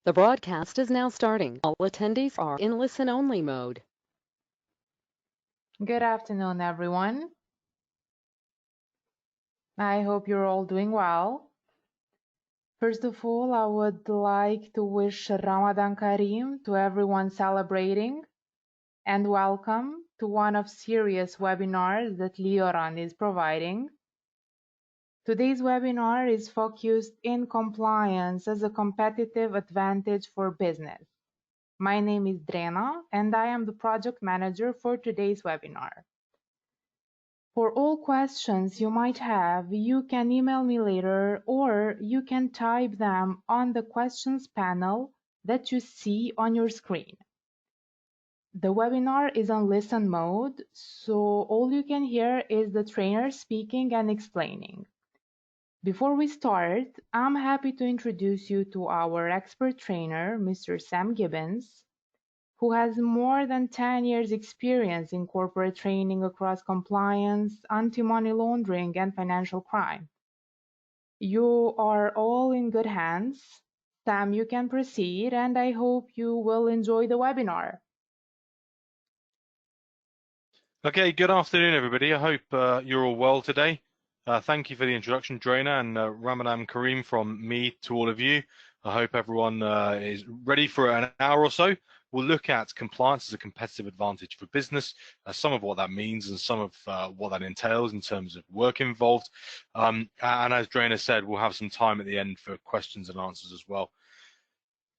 The broadcast is now starting. All attendees are in listen-only mode. Good afternoon, everyone. I hope you're all doing well. First of all, I would like to wish Ramadan Kareem to everyone celebrating, and welcome to one of series webinars that LEORON is providing. Today's webinar is focused in compliance as a competitive advantage for business. My name is Drena, and I am the project manager for today's webinar. For all questions you might have, you can email me later, or you can type them on the questions panel that you see on your screen. The webinar is on listen mode, so all you can hear is the trainer speaking and explaining. Before we start, I'm happy to introduce you to our expert trainer, Mr. Sam Gibbins, who has more than 10 years experience in corporate training across compliance, anti-money laundering, and financial crime. You are all in good hands. Sam, you can proceed, and I hope you will enjoy the webinar. Okay, good afternoon, everybody. I hope you're all well today. Thank you for the introduction, Drena, and Ramadan Kareem from me to all of you. I hope everyone is ready for an hour or so. We'll look at compliance as a competitive advantage for business, some of what that means and some of what that entails in terms of work involved. And as Drena said, we'll have some time at the end for questions and answers as well.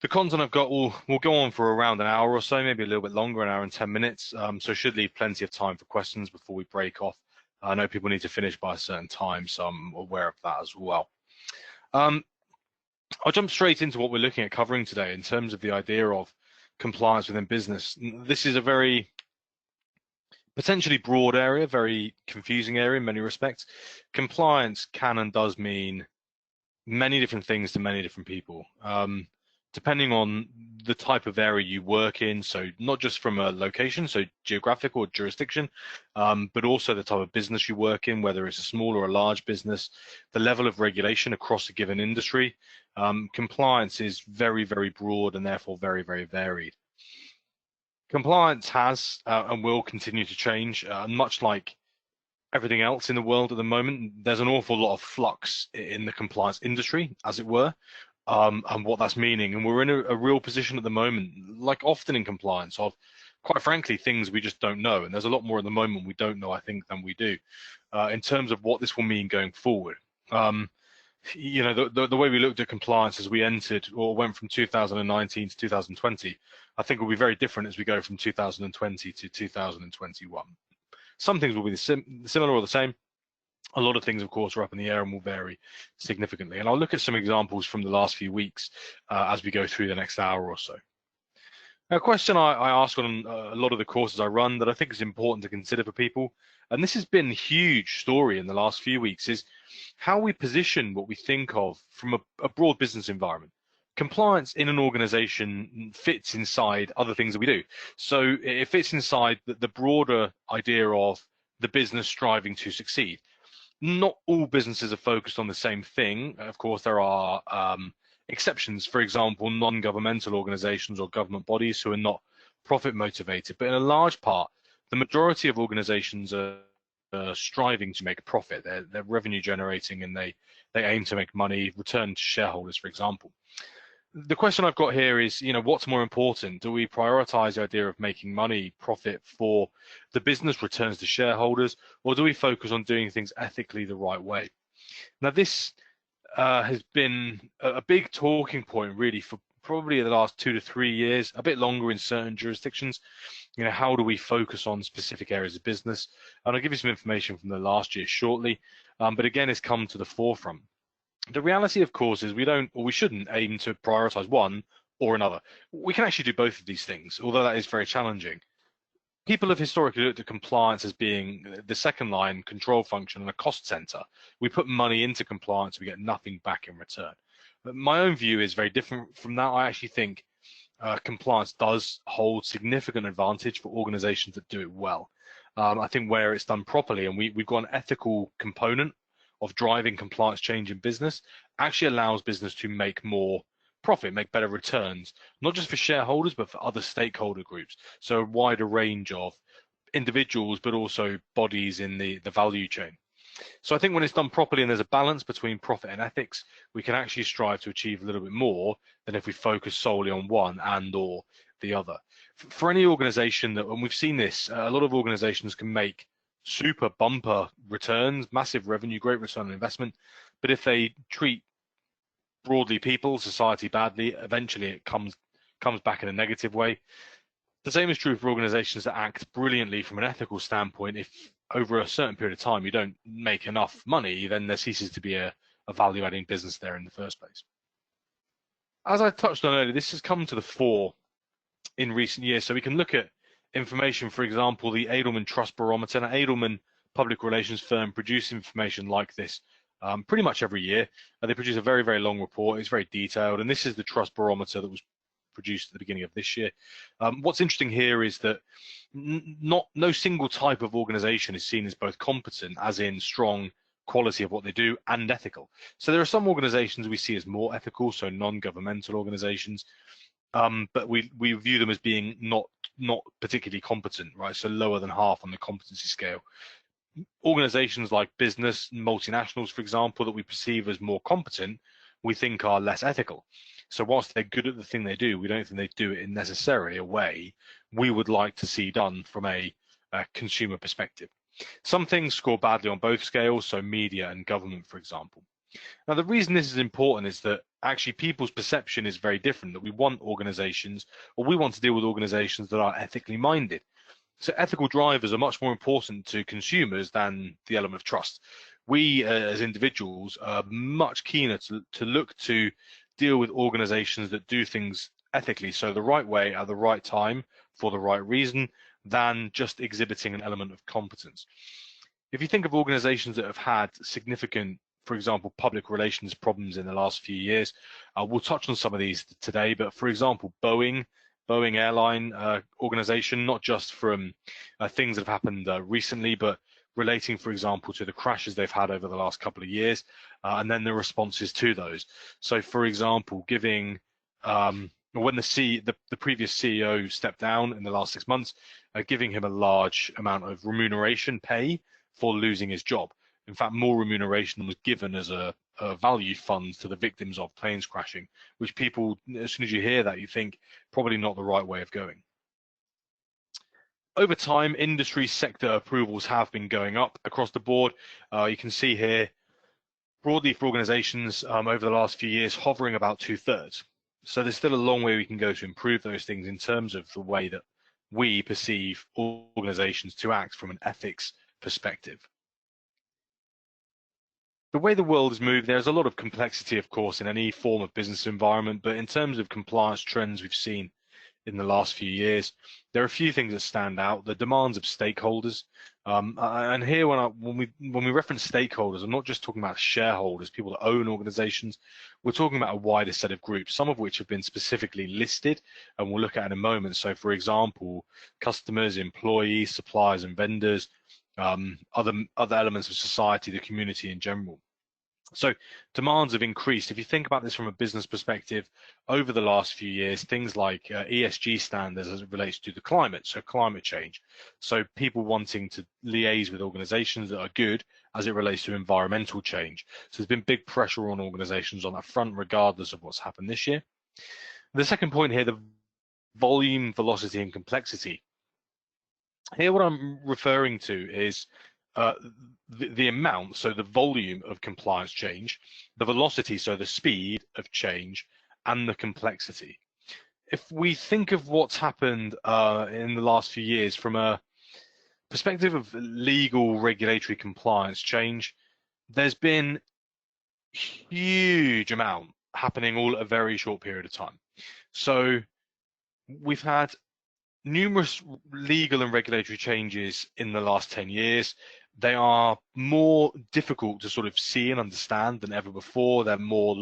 The content I've got will go on for around an hour or so, maybe a little bit longer, an hour and 10 minutes. So should leave plenty of time for questions before we break off. I know people need to finish by a certain time, so I'm aware of that as well. I'll jump straight into what we're looking at covering today in terms of the idea of compliance within business. This is a very potentially broad area, very confusing area in many respects. Compliance can and does mean many different things to many different people. Depending on the type of area you work in, so not just from a location, so geographic or jurisdiction, but also the type of business you work in, whether it's a small or a large business, the level of regulation across a given industry. Compliance is very, very broad and therefore very, very varied. Compliance has and will continue to change, much like everything else in the world at the moment. There's an awful lot of flux in the compliance industry, as it were. And what that's meaning. And we're in a real position at the moment, like often in compliance, of quite frankly, things we just don't know. And there's a lot more at the moment we don't know, I think, than we do in terms of what this will mean going forward. You know, the way we looked at compliance as we entered or went from 2019 to 2020, I think will be very different as we go from 2020 to 2021. Some things will be similar or the same. A lot of things, of course, are up in the air and will vary significantly. And I'll look at some examples from the last few weeks as we go through the next hour or so. A question I ask on a lot of the courses I run that I think is important to consider for people, and this has been a huge story in the last few weeks, is how we position what we think of from a broad business environment. Compliance in an organization fits inside other things that we do. So it fits inside the broader idea of the business striving to succeed. Not all businesses are focused on the same thing. Of course, there are exceptions, for example, non-governmental organizations or government bodies who are not profit motivated. But in a large part, the majority of organizations are striving to make a profit. They're revenue generating and they aim to make money, return to shareholders, for example. The question I've got here is, you know, what's more important? Do we prioritize the idea of making money, profit for the business, returns to shareholders, or do we focus on doing things ethically the right way? Now, this has been a big talking point really for probably the last 2 to 3 years, a bit longer in certain jurisdictions. You know, how do we focus on specific areas of business? And I'll give you some information from the last year shortly, but again, it's come to the forefront. The reality, of course, is we don't, or we shouldn't aim to prioritize one or another. We can actually do both of these things, although that is very challenging. People have historically looked at compliance as being the second line control function and a cost center. We put money into compliance, we get nothing back in return. But my own view is very different from that. I actually think compliance does hold significant advantage for organizations that do it well. I think where it's done properly, and we've got an ethical component of driving compliance change in business, actually allows business to make more profit, make better returns, not just for shareholders, but for other stakeholder groups. So a wider range of individuals, but also bodies in the value chain. So I think when it's done properly and there's a balance between profit and ethics, we can actually strive to achieve a little bit more than if we focus solely on one and or the other. For any organization that, and we've seen this, a lot of organizations can make super bumper returns, massive revenue, great return on investment, but if they treat broadly people, society badly, eventually it comes back in a negative way. The same is true for organizations that act brilliantly from an ethical standpoint. If over a certain period of time you don't make enough money, then there ceases to be a value-adding business there in the first place. As I touched on earlier, this has come to the fore in recent years. So we can look at information, for example, the Adelman Trust Barometer. An Adelman public relations firm produce information like this pretty much every year. They produce a very, very long report. It's very detailed, and this is the Trust Barometer that was produced at the beginning of this year. What's interesting here is that no single type of organization is seen as both competent, as in strong quality of what they do, and ethical. So there are some organizations we see as more ethical, so non-governmental organizations, but we view them as being not particularly competent, right? So lower than half on the competency scale. Organizations like business, multinationals, for example, that we perceive as more competent, we think are less ethical. So whilst they're good at the thing they do, we don't think they do it in necessarily a way we would like to see done from a consumer perspective. Some things score badly on both scales, so media and government, for example. Now, the reason this is important is that actually people's perception is very different, that we want organizations, or we want to deal with organizations that are ethically minded. So ethical drivers are much more important to consumers than the element of trust. We as individuals are much keener to look to deal with organizations that do things ethically, so the right way at the right time for the right reason, than just exhibiting an element of competence. If you think of organizations that have had significant, for example, public relations problems in the last few years, we'll touch on some of these today, but for example, Boeing airline organization, not just from things that have happened recently, but relating, for example, to the crashes they've had over the last couple of years, and then the responses to those. So, for example, giving when the previous CEO stepped down in the last 6 months, giving him a large amount of remuneration pay for losing his job. In fact, more remuneration was given as a value fund to the victims of planes crashing, which people, as soon as you hear that, you think probably not the right way of going. Over time, industry sector approvals have been going up across the board. You can see here, broadly for organizations over the last few years, hovering about 2/3. So there's still a long way we can go to improve those things in terms of the way that we perceive organizations to act from an ethics perspective. The way the world has moved, there's a lot of complexity, of course, in any form of business environment, but in terms of compliance trends we've seen in the last few years, there are a few things that stand out. The demands of stakeholders, and here when we reference stakeholders, I'm not just talking about shareholders, people that own organizations. We're talking about a wider set of groups, some of which have been specifically listed, and we'll look at in a moment. So, for example, customers, employees, suppliers, and vendors, other elements of society, the community in general. So demands have increased. If you think about this from a business perspective, over the last few years, things like ESG standards as it relates to the climate, so climate change. So people wanting to liaise with organizations that are good as it relates to environmental change. So there's been big pressure on organizations on that front, regardless of what's happened this year. The second point here, the volume, velocity, and complexity. Here, what I'm referring to is the amount, so the volume of compliance change, the velocity, so the speed of change, and the complexity. If we think of what's happened in the last few years from a perspective of legal regulatory compliance change, there's been huge amount happening all at a very short period of time. So we've had numerous legal and regulatory changes in the last 10 years. They are more difficult to sort of see and understand than ever before. They're more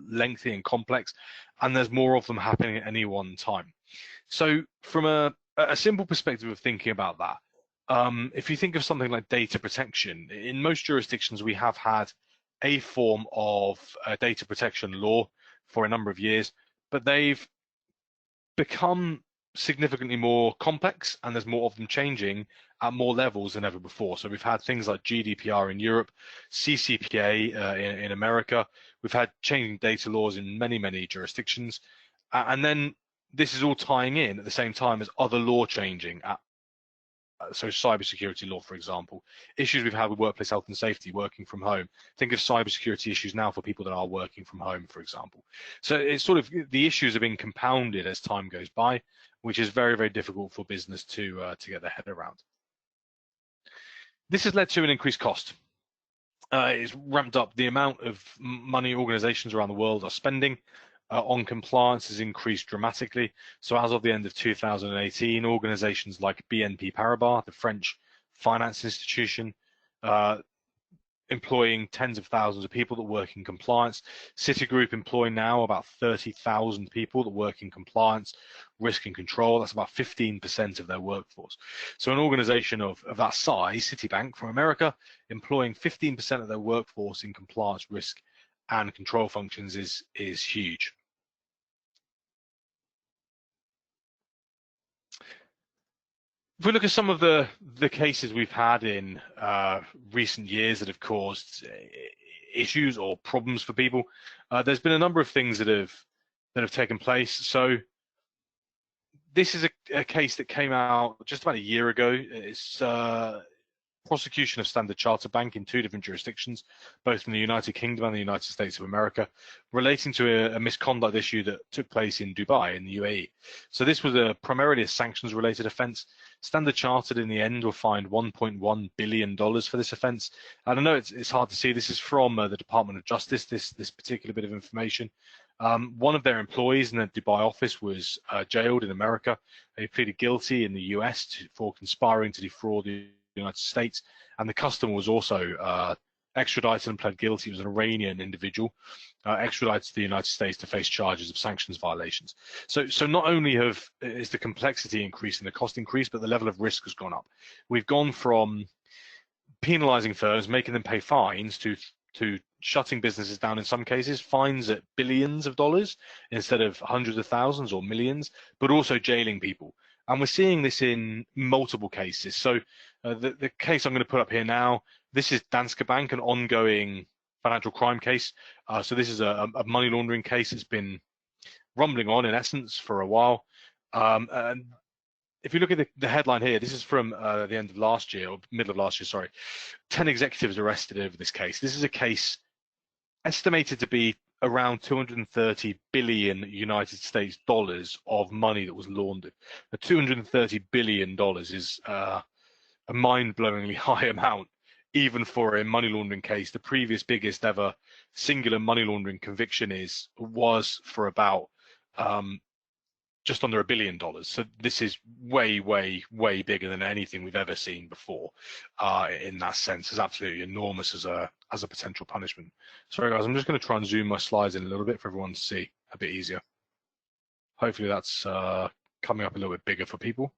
lengthy and complex, and there's more of them happening at any one time. So from a simple perspective of thinking about that, if you think of something like data protection, in most jurisdictions we have had a form of data protection law for a number of years. but they've become significantly more complex, and there's more of them changing at more levels than ever before. So we've had things like GDPR in Europe, CCPA in America. We've had changing data laws in many jurisdictions, and then this is all tying in at the same time as other law changing. So cybersecurity law, for example, issues we've had with workplace health and safety, working from home. Think of cybersecurity issues now for people that are working from home, for example. So it's sort of, the issues are being compounded as time goes by, which is very difficult for business to get their head around. This has led to an increased cost. It's ramped up the amount of money organizations around the world are spending on compliance has increased dramatically. So as of the end of 2018, organizations like BNP Paribas, the French finance institution, employing tens of thousands of people that work in compliance. Citigroup employ now about 30,000 people that work in compliance, risk and control. That's about 15% of their workforce. So an organization of that size, Citibank from America, employing 15% of their workforce in compliance, risk and control functions is huge. If we look at some of the cases we've had in recent years that have caused issues or problems for people, there's been a number of things that have taken place. So this is a case that came out just about a year ago. It's prosecution of Standard Chartered Bank in 2 different jurisdictions, both in the United Kingdom and the United States of America, relating to a misconduct issue that took place in Dubai in the UAE. So this was primarily a sanctions related offence. Standard Chartered in the end were fined $1.1 billion for this offence. And I know it's hard to see, this is from the Department of Justice, this particular bit of information. One of their employees in the Dubai office was jailed in America. He pleaded guilty in the US for conspiring to defraud the United States, and the customer was also extradited and pled guilty. It was an Iranian individual extradited to the United States to face charges of sanctions violations. So not only is the complexity increased and the cost increased, but the level of risk has gone up. We've gone from penalizing firms, making them pay fines, to shutting businesses down, in some cases, fines at billions of dollars instead of hundreds of thousands or millions, but also jailing people. And we're seeing this in multiple cases. So the case I'm going to put up here now, this is Danske Bank, an ongoing financial crime case. So this is a money laundering case that's been rumbling on, in essence, for a while. And if you look at the headline here, this is from the end of last year, or middle of last year, sorry. 10 executives arrested over this case. This is a case estimated to be around 230 billion United States dollars of money that was laundered. The $230 billion is a mind-blowingly high amount, even for a money laundering case. The previous biggest ever singular money laundering conviction was for about just under $1 billion. So this is way bigger than anything we've ever seen before. In that sense, is absolutely enormous as a potential punishment. Sorry guys, I'm just going to try and zoom my slides in a little bit for everyone to see a bit easier. Hopefully that's coming up a little bit bigger for people.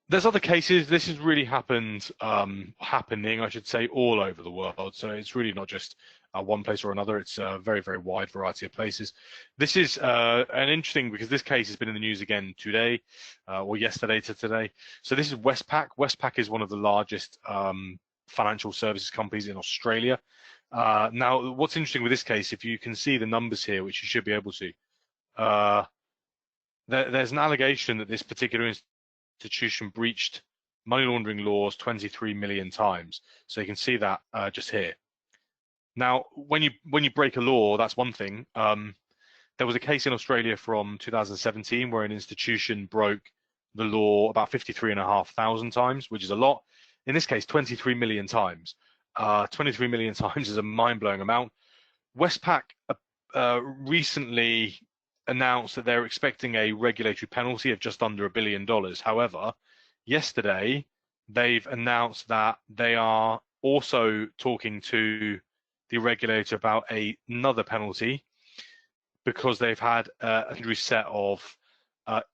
There's other cases. This has really happening, I should say, all over the world. So it's really not just one place or another. It's a very wide variety of places. This is an interesting, because this case has been in the news again today, or yesterday to today. So this is Westpac. Westpac is one of the largest financial services companies in Australia. Now, what's interesting with this case, if you can see the numbers here, which you should be able to, there's an allegation that this particular institution breached money laundering laws 23 million times. So you can see that just here. Now, when you break a law, that's one thing. There was a case in Australia from 2017 where an institution broke the law about 53,500 times, which is a lot. In this case, 23 million times. 23 million times is a mind-blowing amount. Westpac recently announced that they're expecting a regulatory penalty of just under $1 billion. However, yesterday they've announced that they are also talking to the regulator about another penalty because they've had a set of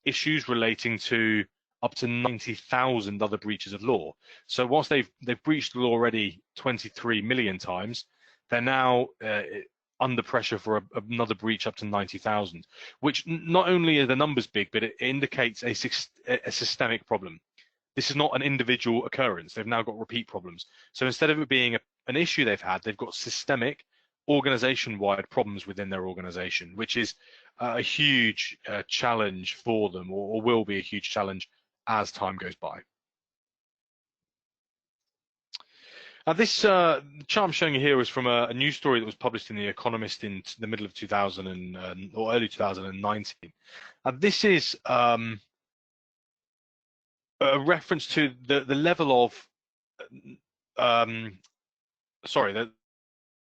issues relating to up to 90,000 other breaches of law. So whilst they've breached the law already 23 million times, they're now under pressure for another breach up to 90,000, which not only are the numbers big, but it indicates a systemic problem. This is not an individual occurrence. They've now got repeat problems. So instead of it being an issue they've had, they've got systemic, organization-wide problems within their organization, which is a huge challenge for them, or will be a huge challenge as time goes by. This chart I'm showing you here is from a news story that was published in The Economist in the middle of 2000 or early 2019. This is a reference to the level of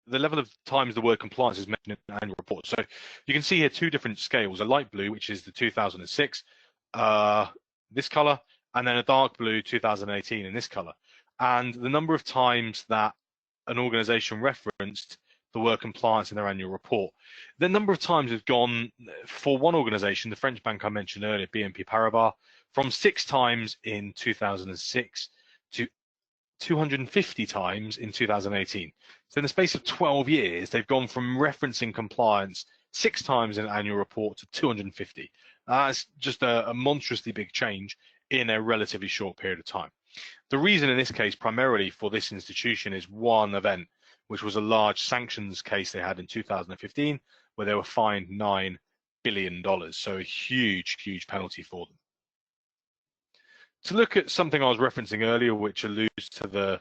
the level of times the word compliance is mentioned in the annual report. So you can see here two different scales: a light blue, which is the 2006, this color, and then a dark blue 2018 in this color. And the number of times that an organization referenced the word compliance in their annual report, the number of times has gone for one organization, the French bank I mentioned earlier, BNP Paribas, from 6 times in 2006 to 250 times in 2018. So in the space of 12 years, they've gone from referencing compliance 6 times in an annual report to 250. That's just a monstrously big change in a relatively short period of time. The reason in this case, primarily for this institution, is one event, which was a large sanctions case they had in 2015, where they were fined $9 billion. So a huge, huge penalty for them. To look at something I was referencing earlier, which alludes to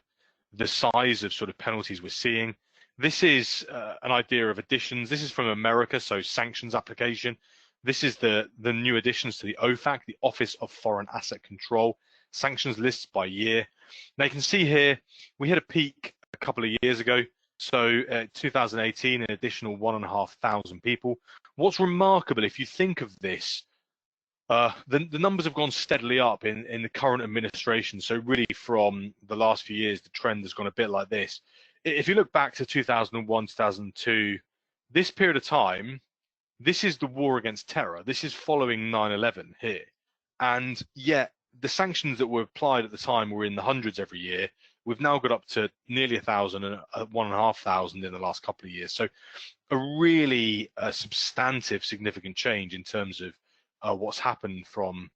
the size of sort of penalties we're seeing, this is an idea of additions. This is from America, so sanctions application. This is the new additions to the OFAC, the Office of Foreign Asset Control, sanctions lists by year. Now you can see here, we hit a peak a couple of years ago. So 2018, an additional 1,500 people. What's remarkable, if you think of this, the numbers have gone steadily up in the current administration. So really from the last few years, the trend has gone a bit like this. If you look back to 2001, 2002, this period of time, this is the war against terror. This is following 9/11 here. And yet the sanctions that were applied at the time were in the hundreds every year. We've now got up to nearly 1,000 and 1,500 in the last couple of years. So a really substantive, significant change in terms of what's happened from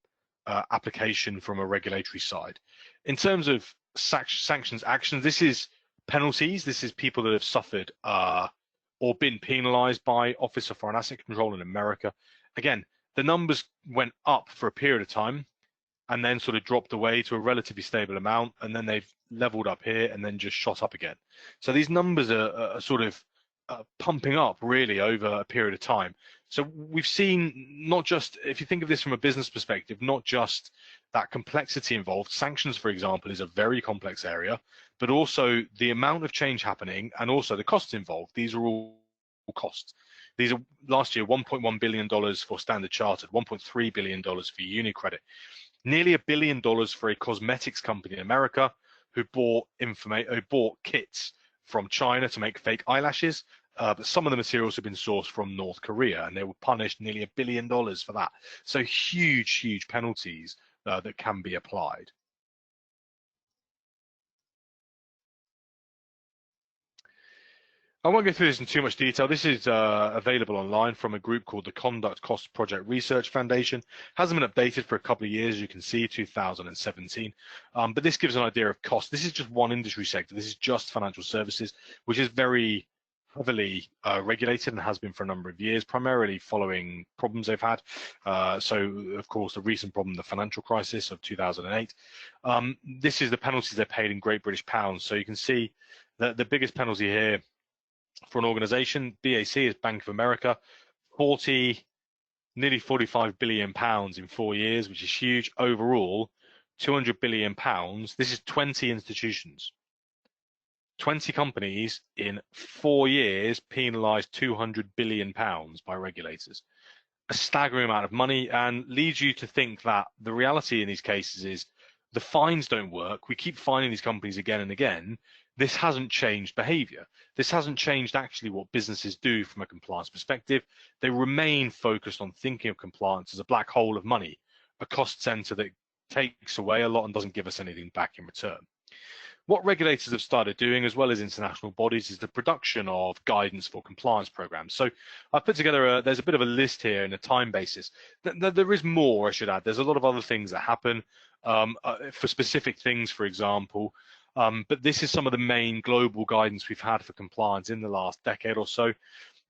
application from a regulatory side. In terms of sanctions actions, this is penalties. This is people that have suffered or been penalized by Office of Foreign Asset Control in America. Again, the numbers went up for a period of time and then sort of dropped away to a relatively stable amount, and then they've leveled up here and then just shot up again. So these numbers are sort of pumping up really over a period of time. So we've seen, not just, if you think of this from a business perspective, not just that complexity involved. Sanctions, for example, is a very complex area, but also the amount of change happening and also the costs involved. These are all costs. These are last year $1.1 billion for Standard Chartered, $1.3 billion for UniCredit, nearly $1 billion for a cosmetics company in America who bought kits from China to make fake eyelashes. But some of the materials have been sourced from North Korea, and they were punished nearly $1 billion for that. So huge, huge penalties that can be applied. I won't go through this in too much detail. This is available online from a group called the Conduct Cost Project Research Foundation. Hasn't been updated for a couple of years, as you can see, 2017. But this gives an idea of cost. This is just one industry sector. This is just financial services, which is very heavily regulated and has been for a number of years, primarily following problems they've had. So, of course, the recent problem, the financial crisis of 2008. This is the penalties they paid in Great British pounds. So you can see that the biggest penalty here for an organization, BAC, is Bank of America, nearly 45 billion pounds in 4 years, which is huge. Overall, 200 billion pounds. This is 20 institutions. 20 companies in 4 years penalized 200 billion pounds by regulators. A staggering amount of money, and leads you to think that the reality in these cases is the fines don't work. We keep fining these companies again and again. This hasn't changed behavior. This hasn't changed actually what businesses do from a compliance perspective. They remain focused on thinking of compliance as a black hole of money, a cost center that takes away a lot and doesn't give us anything back in return. What regulators have started doing, as well as international bodies, is the production of guidance for compliance programs. So I've put together, there's a bit of a list here in a time basis. There is more, I should add. There's a lot of other things that happen for specific things, for example. But this is some of the main global guidance we've had for compliance in the last decade or so.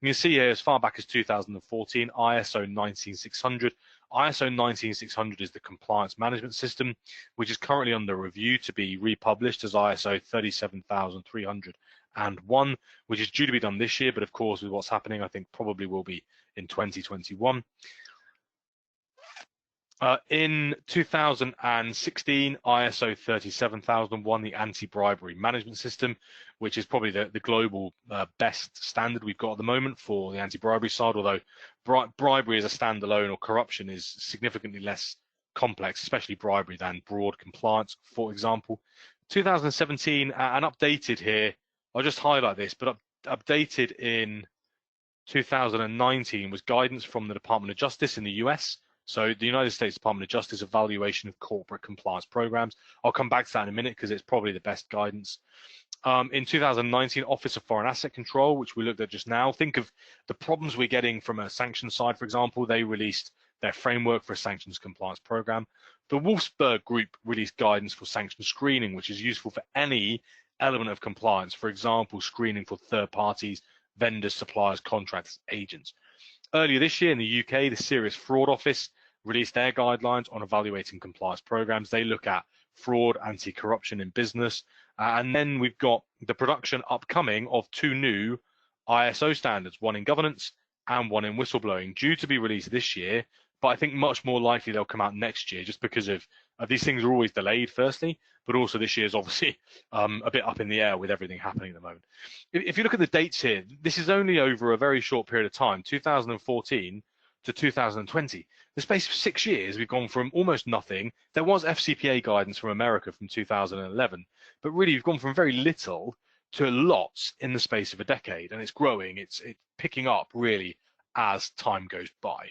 You can see here as far back as 2014, ISO 19600. ISO 19600 is the compliance management system, which is currently under review to be republished as ISO 37301, which is due to be done this year, but of course with what's happening, I think probably will be in 2021. In 2016, ISO 37001, the anti-bribery management system, which is probably the global best standard we've got at the moment for the anti-bribery side, although bribery as a standalone or corruption is significantly less complex, especially bribery, than broad compliance, for example. 2017, and updated here, I'll just highlight this, but updated in 2019 was guidance from the Department of Justice in the US. So the United States Department of Justice evaluation of corporate compliance programs. I'll come back to that in a minute because it's probably the best guidance. In 2019, Office of Foreign Asset Control, which we looked at just now. Think of the problems we're getting from a sanctions side, for example. They released their framework for a sanctions compliance program. The Wolfsburg Group released guidance for sanctions screening, which is useful for any element of compliance. For example, screening for third parties, vendors, suppliers, contractors, agents. Earlier this year in the UK, the Serious Fraud Office released their guidelines on evaluating compliance programs. They look at fraud, anti-corruption in business. And then we've got the production upcoming of 2 new ISO standards, one in governance and one in whistleblowing, due to be released this year. But I think much more likely they'll come out next year, just because of these things are always delayed, firstly, but also this year is obviously a bit up in the air with everything happening at the moment. If you look at the dates here, this is only over a very short period of time, 2014 to 2020. The space of 6 years, we've gone from almost nothing. There was FCPA guidance from America from 2011, but really you've gone from very little to lots in the space of a decade, and it's growing, it's picking up really as time goes by.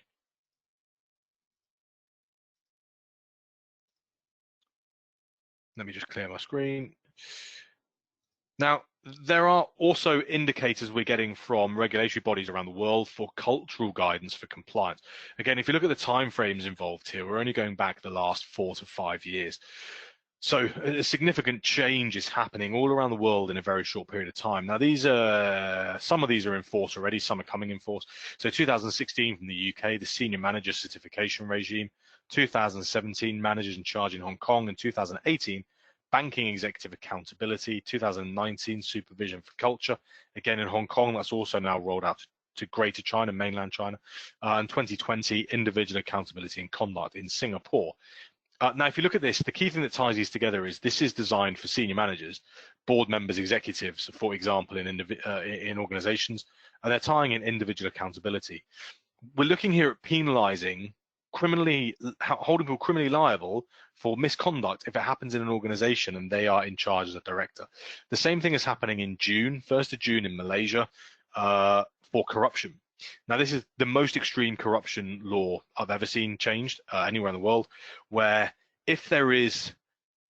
Let me just clear my screen. Now, there are also indicators we're getting from regulatory bodies around the world for cultural guidance for compliance. Again, if you look at the timeframes involved here, we're only going back the last 4 to 5 years. So a significant change is happening all around the world in a very short period of time. Now, some of these are in force already, some are coming in force. So 2016 from the UK, the Senior Manager Certification Regime, 2017 Managers in Charge in Hong Kong, and 2018 Banking Executive Accountability, 2019 Supervision for Culture. Again, in Hong Kong, that's also now rolled out to Greater China, mainland China, and 2020 Individual Accountability and Conduct in Singapore. Now, if you look at this, the key thing that ties these together is this is designed for senior managers, board members, executives, for example, in organizations, and they're tying in individual accountability. We're looking here at penalizing holding people criminally liable for misconduct if it happens in an organization and they are in charge as a director. The same thing is happening in June, 1st of June in Malaysia, for corruption. Now, this is the most extreme corruption law I've ever seen changed anywhere in the world, where if there is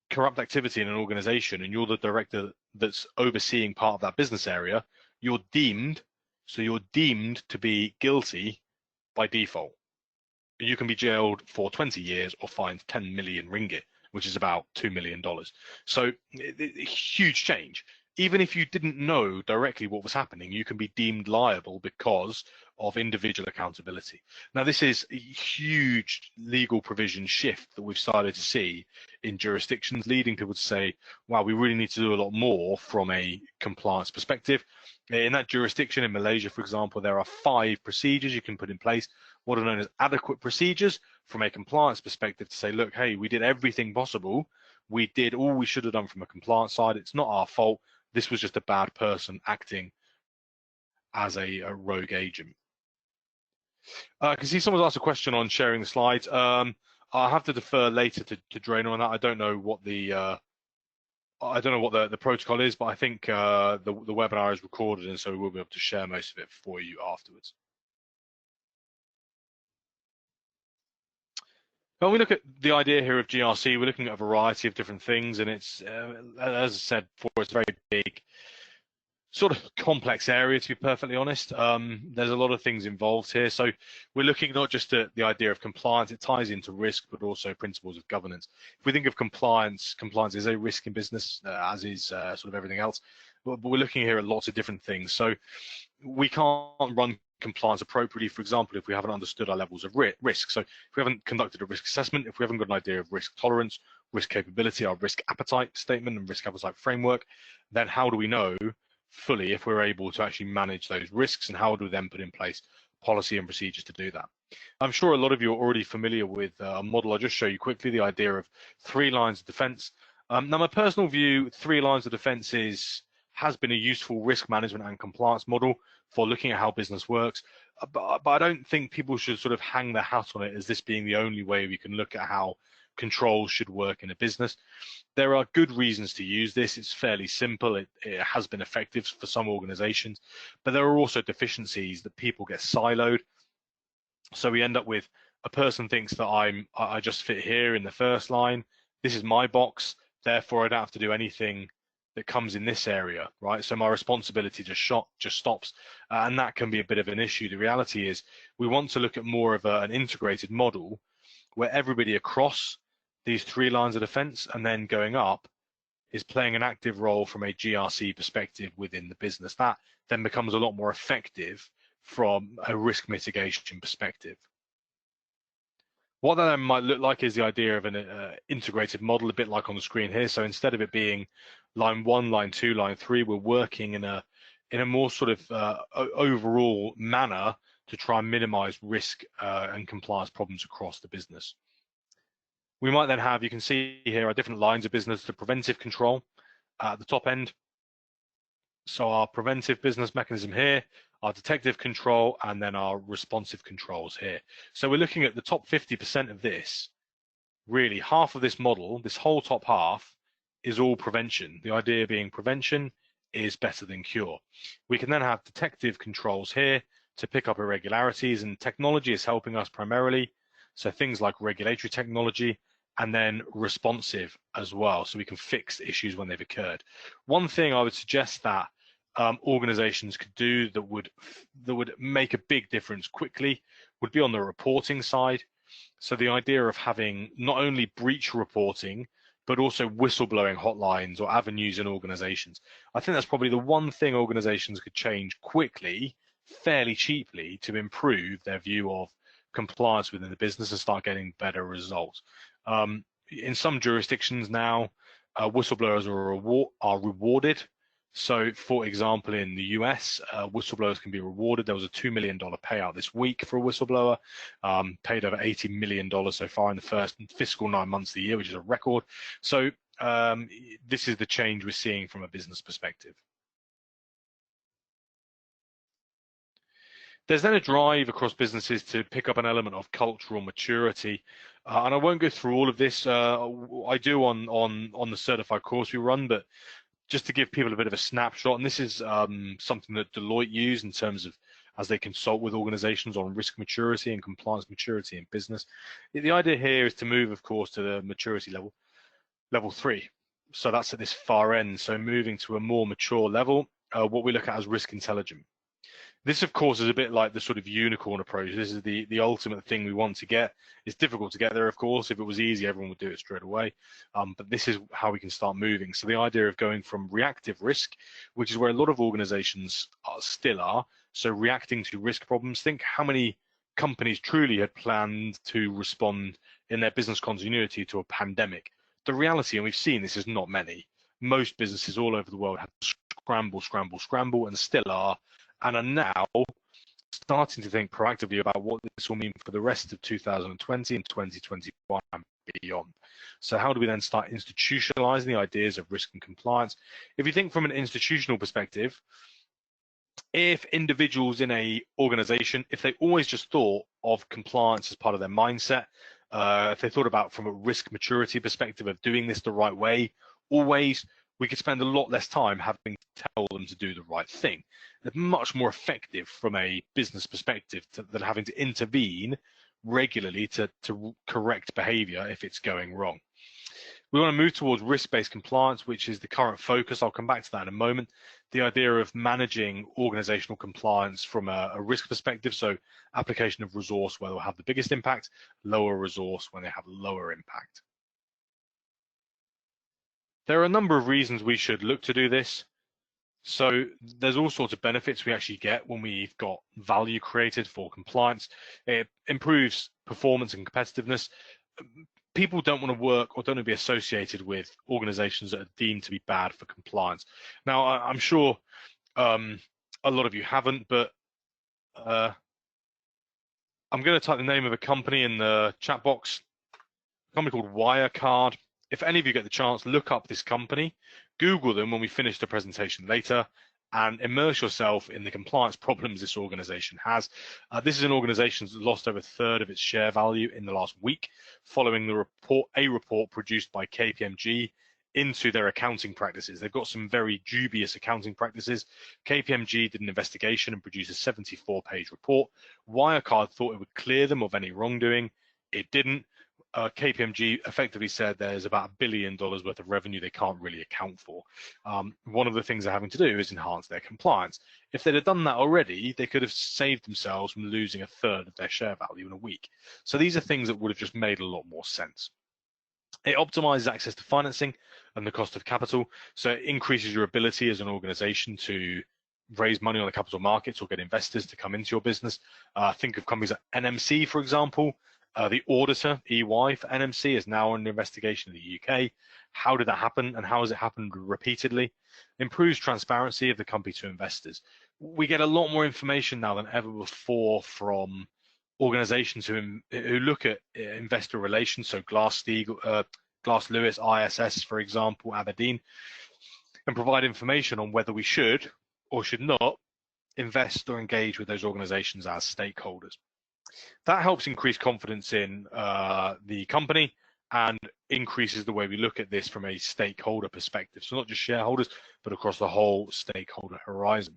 corrupt activity in an organization and you're the director that's overseeing part of that business area, you're deemed to be guilty by default. You can be jailed for 20 years or fined 10 million ringgit, which is about $2 million. So huge change. Even if you didn't know directly what was happening, you can be deemed liable because of individual accountability. Now, this is a huge legal provision shift that we've started to see in jurisdictions, leading people to say, wow, we really need to do a lot more from a compliance perspective. In that jurisdiction, in Malaysia, for example, there are 5 procedures you can put in place, what are known as adequate procedures from a compliance perspective, to say, look, hey, we did everything possible. We did all we should have done from a compliance side. It's not our fault. This was just a bad person acting as a rogue agent. I can see someone's asked a question on sharing the slides. I'll have to defer later to Drainer on that. I don't know what the protocol is, but I think the webinar is recorded, and so we will be able to share most of it for you afterwards. When we look at the idea here of GRC, we're looking at a variety of different things, and it's, as I said before, it's a very big, sort of complex area, to be perfectly honest. There's a lot of things involved here. So we're looking not just at the idea of compliance, it ties into risk, but also principles of governance. If we think of compliance, compliance is a risk in business, as is sort of everything else. But we're looking here at lots of different things. So we can't run compliance appropriately, for example, if we haven't understood our levels of risk. So if we haven't conducted a risk assessment, if we haven't got an idea of risk tolerance, risk capability, our risk appetite statement and risk appetite framework, then how do we know fully if we're able to actually manage those risks, and how do we then put in place policy and procedures to do that? I'm sure a lot of you are already familiar with a model. I'll just show you quickly the idea of 3 lines of defense. Now, my personal view, 3 lines of defense has been a useful risk management and compliance model for looking at how business works, but I don't think people should sort of hang their hat on it as this being the only way we can look at how controls should work in a business. There are good reasons to use this. It's fairly simple. It has been effective for some organizations, but there are also deficiencies that people get siloed. So we end up with a person thinks that I just fit here in the first line. This is my box, therefore I don't have to do anything that comes in this area, right? So my responsibility just stops, and that can be a bit of an issue. The reality is we want to look at more of an integrated model where everybody across these 3 lines of defense and then going up is playing an active role from a GRC perspective within the business. That then becomes a lot more effective from a risk mitigation perspective. What that then might look like is the idea of an integrated model, a bit like on the screen here. So instead of it being line 1, line 2, line 3, we're working in a more sort of overall manner to try and minimize risk and compliance problems across the business. We might then have, you can see here, our different lines of business, the preventive control at the top end. So our preventive business mechanism here, our detective control, and then our responsive controls here. So we're looking at the top 50% of this. Really, half of this model, this whole top half, is all prevention. The idea being prevention is better than cure. We can then have detective controls here to pick up irregularities, and technology is helping us primarily. So things like regulatory technology, and then responsive as well, so we can fix issues when they've occurred. One thing I would suggest that organizations could do that would make a big difference quickly would be on the reporting side. So the idea of having not only breach reporting, but also whistleblowing hotlines or avenues in organizations. I think that's probably the one thing organizations could change quickly, fairly cheaply, to improve their view of compliance within the business and start getting better results. In some jurisdictions now, whistleblowers are rewarded. So, for example, in the US, whistleblowers can be rewarded. There was a $2 million payout this week for a whistleblower, paid over $80 million so far in the first fiscal 9 months of the year, which is a record. So this is the change we're seeing from a business perspective. There's then a drive across businesses to pick up an element of cultural maturity. And I won't go through all of this. I do on the certified course we run, but just to give people a bit of a snapshot, and this is something that Deloitte use in terms of as they consult with organizations on risk maturity and compliance maturity in business. The idea here is to move, of course, to the maturity level 3. So that's at this far end. So moving to a more mature level, what we look at as risk intelligent. This, of course, is a bit like the sort of unicorn approach. This is the ultimate thing we want to get. It's difficult to get there, of course. If it was easy, everyone would do it straight away. But this is how we can start moving. So the idea of going from reactive risk, which is where a lot of organizations still are, so reacting to risk problems. Think how many companies truly had planned to respond in their business continuity to a pandemic. The reality, and we've seen this, is not many. Most businesses all over the world have scramble, and still are, and are now starting to think proactively about what this will mean for the rest of 2020 and 2021 and beyond. So how do we then start institutionalizing the ideas of risk and compliance? If you think from an institutional perspective, if individuals in a organization, if they always just thought of compliance as part of their mindset, if they thought about from a risk maturity perspective of doing this the right way, always, we could spend a lot less time having to tell them to do the right thing. It's much more effective from a business perspective than having to intervene regularly to correct behavior if it's going wrong. We want to move towards risk-based compliance, which is the current focus. I'll come back to that in a moment. The idea of managing organizational compliance from a risk perspective, so application of resource where they'll have the biggest impact, lower resource when they have lower impact. There are a number of reasons we should look to do this. So there's all sorts of benefits we actually get when we've got value created for compliance. It improves performance and competitiveness. People don't want to work or don't want to be associated with organizations that are deemed to be bad for compliance. Now, I'm sure a lot of you haven't, but I'm going to type the name of a company in the chat box, a company called Wirecard. If any of you get the chance, look up this company, Google them when we finish the presentation later, and immerse yourself in the compliance problems this organization has. This is an organization that's lost over a third of its share value in the last week, following a report produced by KPMG into their accounting practices. They've got some very dubious accounting practices. KPMG did an investigation and produced a 74-page report. Wirecard thought it would clear them of any wrongdoing. It didn't. KPMG effectively said there's about $1 billion worth of revenue they can't really account for. One of the things they're having to do is enhance their compliance. If they'd have done that already, they could have saved themselves from losing a third of their share value in a week. So these are things that would have just made a lot more sense. It optimizes access to financing and the cost of capital, so it increases your ability as an organization to raise money on the capital markets or get investors to come into your business. Think of companies like NMC, for example. The auditor, EY for NMC, is now under investigation in the UK. How did that happen, and how has it happened repeatedly? Improves transparency of the company to investors. We get a lot more information now than ever before from organizations who look at investor relations, so Glass Lewis, ISS, for example, Aberdeen, and provide information on whether we should or should not invest or engage with those organizations as stakeholders. That helps increase confidence in the company and increases the way we look at this from a stakeholder perspective. So not just shareholders, but across the whole stakeholder horizon.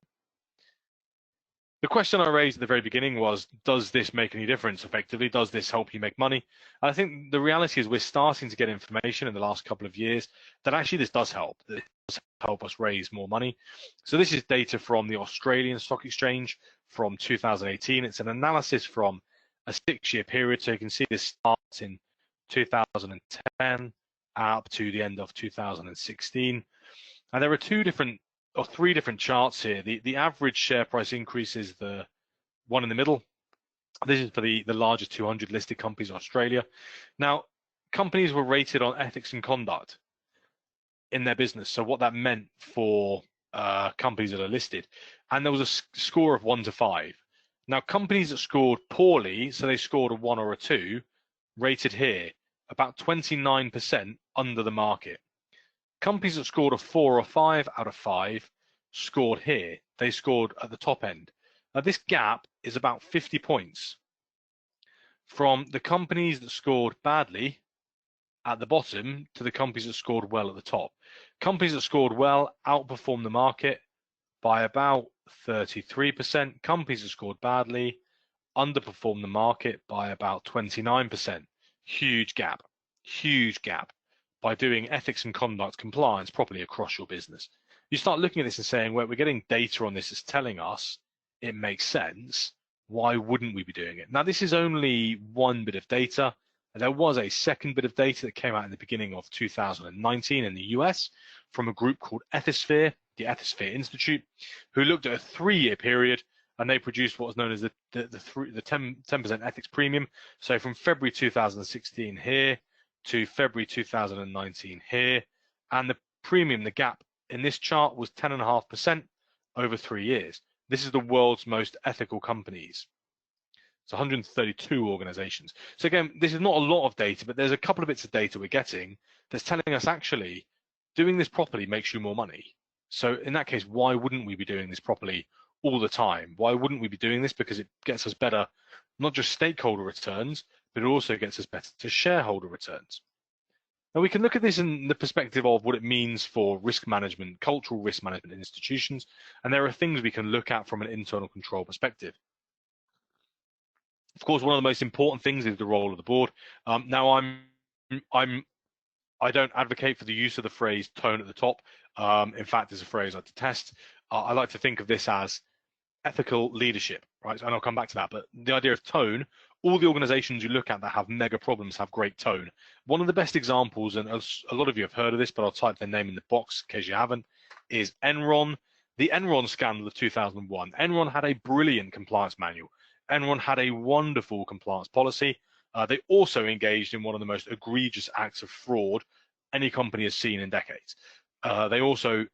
The question I raised at the very beginning was, does this make any difference effectively? Does this help you make money? And I think the reality is we're starting to get information in the last couple of years that actually this does help. It does help us raise more money. So this is data from the Australian Stock Exchange from 2018. It's an analysis from a 6-year period. So you can see this starts in 2010 up to the end of 2016. And there are three different charts here. The average share price increase is the one in the middle. This is for the largest 200 listed companies in Australia. Now, companies were rated on ethics and conduct in their business. So what that meant for companies that are listed. And there was a score of 1 to 5. Now, companies that scored poorly, so they scored a 1 or a 2, rated here, about 29% under the market. Companies that scored a 4 or 5 out of 5 scored here. They scored at the top end. Now, this gap is about 50 points from the companies that scored badly at the bottom to the companies that scored well at the top. Companies that scored well outperformed the market by about 33%. Companies that scored badly underperformed the market by about 29%. Huge gap, huge gap. By doing ethics and conduct compliance properly across your business. You start looking at this and saying, well, we're getting data on this that's telling us it makes sense. Why wouldn't we be doing it? Now, this is only one bit of data. There was a second bit of data that came out in the beginning of 2019 in the US from a group called Ethisphere, the Ethisphere Institute, who looked at a 3-year period, and they produced what was known as the 10% ethics premium. So from February 2016 here to February 2019 here, and the premium, the gap in this chart was 10.5% over 3 years. This is the world's most ethical companies. It's 132 organizations. So again, this is not a lot of data, but there's a couple of bits of data we're getting that's telling us actually doing this properly makes you more money. So in that case, why wouldn't we be doing this properly all the time? Why wouldn't we be doing this? Because it gets us better, not just stakeholder returns, but it also gets us better to shareholder returns. Now we can look at this in the perspective of what it means for risk management, cultural risk management institutions, and there are things we can look at from an internal control perspective. Of course, one of the most important things is the role of the board. Now, I don't advocate for the use of the phrase tone at the top. In fact, it's a phrase I detest. I like to think of this as ethical leadership, right? And I'll come back to that. But the idea of tone, all the organizations you look at that have mega problems have great tone. One of the best examples, and a lot of you have heard of this, but I'll type their name in the box in case you haven't, is Enron. The Enron scandal of 2001. Enron had a brilliant compliance manual. Enron had a wonderful compliance policy. They also engaged in one of the most egregious acts of fraud any company has seen in decades. They also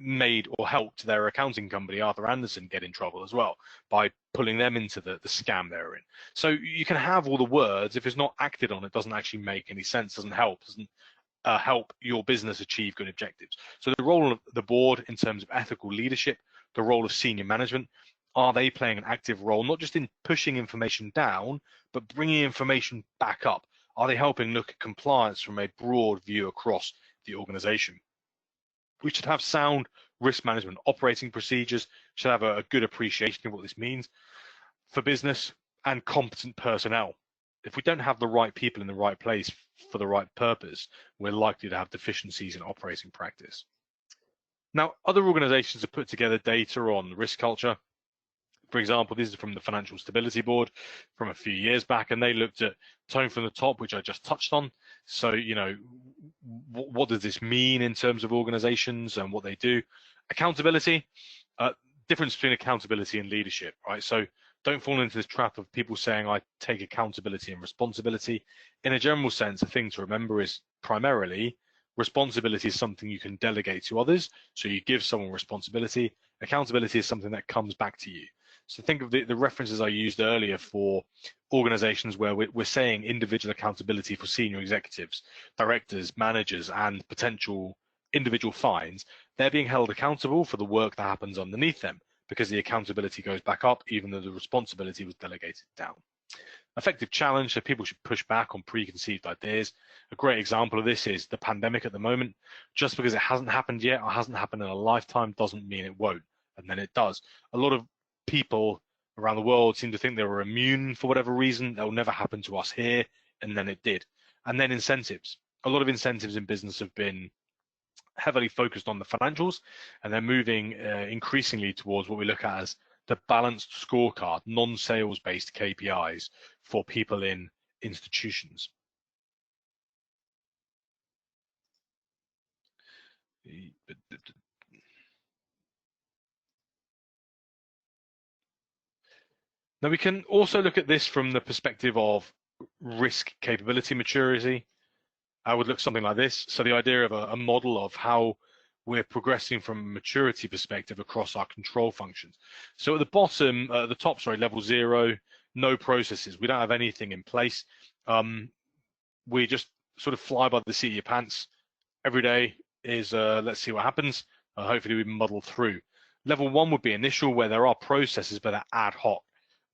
made or helped their accounting company, Arthur Andersen, get in trouble as well by pulling them into the scam they were in. So you can have all the words, if it's not acted on, it doesn't actually make any sense, doesn't help your business achieve good objectives. So the role of the board in terms of ethical leadership, the role of senior management, are they playing an active role, not just in pushing information down, but bringing information back up? Are they helping look at compliance from a broad view across the organization? We should have sound risk management operating procedures, should have a good appreciation of what this means for business, and competent personnel. If we don't have the right people in the right place for the right purpose, we're likely to have deficiencies in operating practice. Now, other organizations have put together data on risk culture. For example, this is from the Financial Stability Board from a few years back, and they looked at tone from the top, which I just touched on. So, you know, what does this mean in terms of organizations and what they do? Accountability, difference between accountability and leadership, right? So don't fall into this trap of people saying, I take accountability and responsibility. In a general sense, the thing to remember is primarily responsibility is something you can delegate to others. So you give someone responsibility. Accountability is something that comes back to you. So think of the references I used earlier for organizations where we're saying individual accountability for senior executives, directors, managers, and potential individual fines. They're being held accountable for the work that happens underneath them because the accountability goes back up even though the responsibility was delegated down. Effective challenge, so people should push back on preconceived ideas. A great example of this is the pandemic at the moment. Just because it hasn't happened yet or hasn't happened in a lifetime doesn't mean it won't, and then it does. A lot of people around the world seem to think they were immune for whatever reason. That will never happen to us here, and then it did. And then incentives. A lot of incentives in business have been heavily focused on the financials, and they're moving increasingly towards what we look at as the balanced scorecard, non-sales based KPIs for people in institutions. Now we can also look at this from the perspective of risk capability maturity. I would look something like this. So the idea of a model of how we're progressing from a maturity perspective across our control functions. So at the bottom, the top, sorry, level 0, no processes. We don't have anything in place. We just sort of fly by the seat of your pants. Every day is let's see what happens. Hopefully we muddle through. Level 1 would be initial, where there are processes, but they're ad hoc.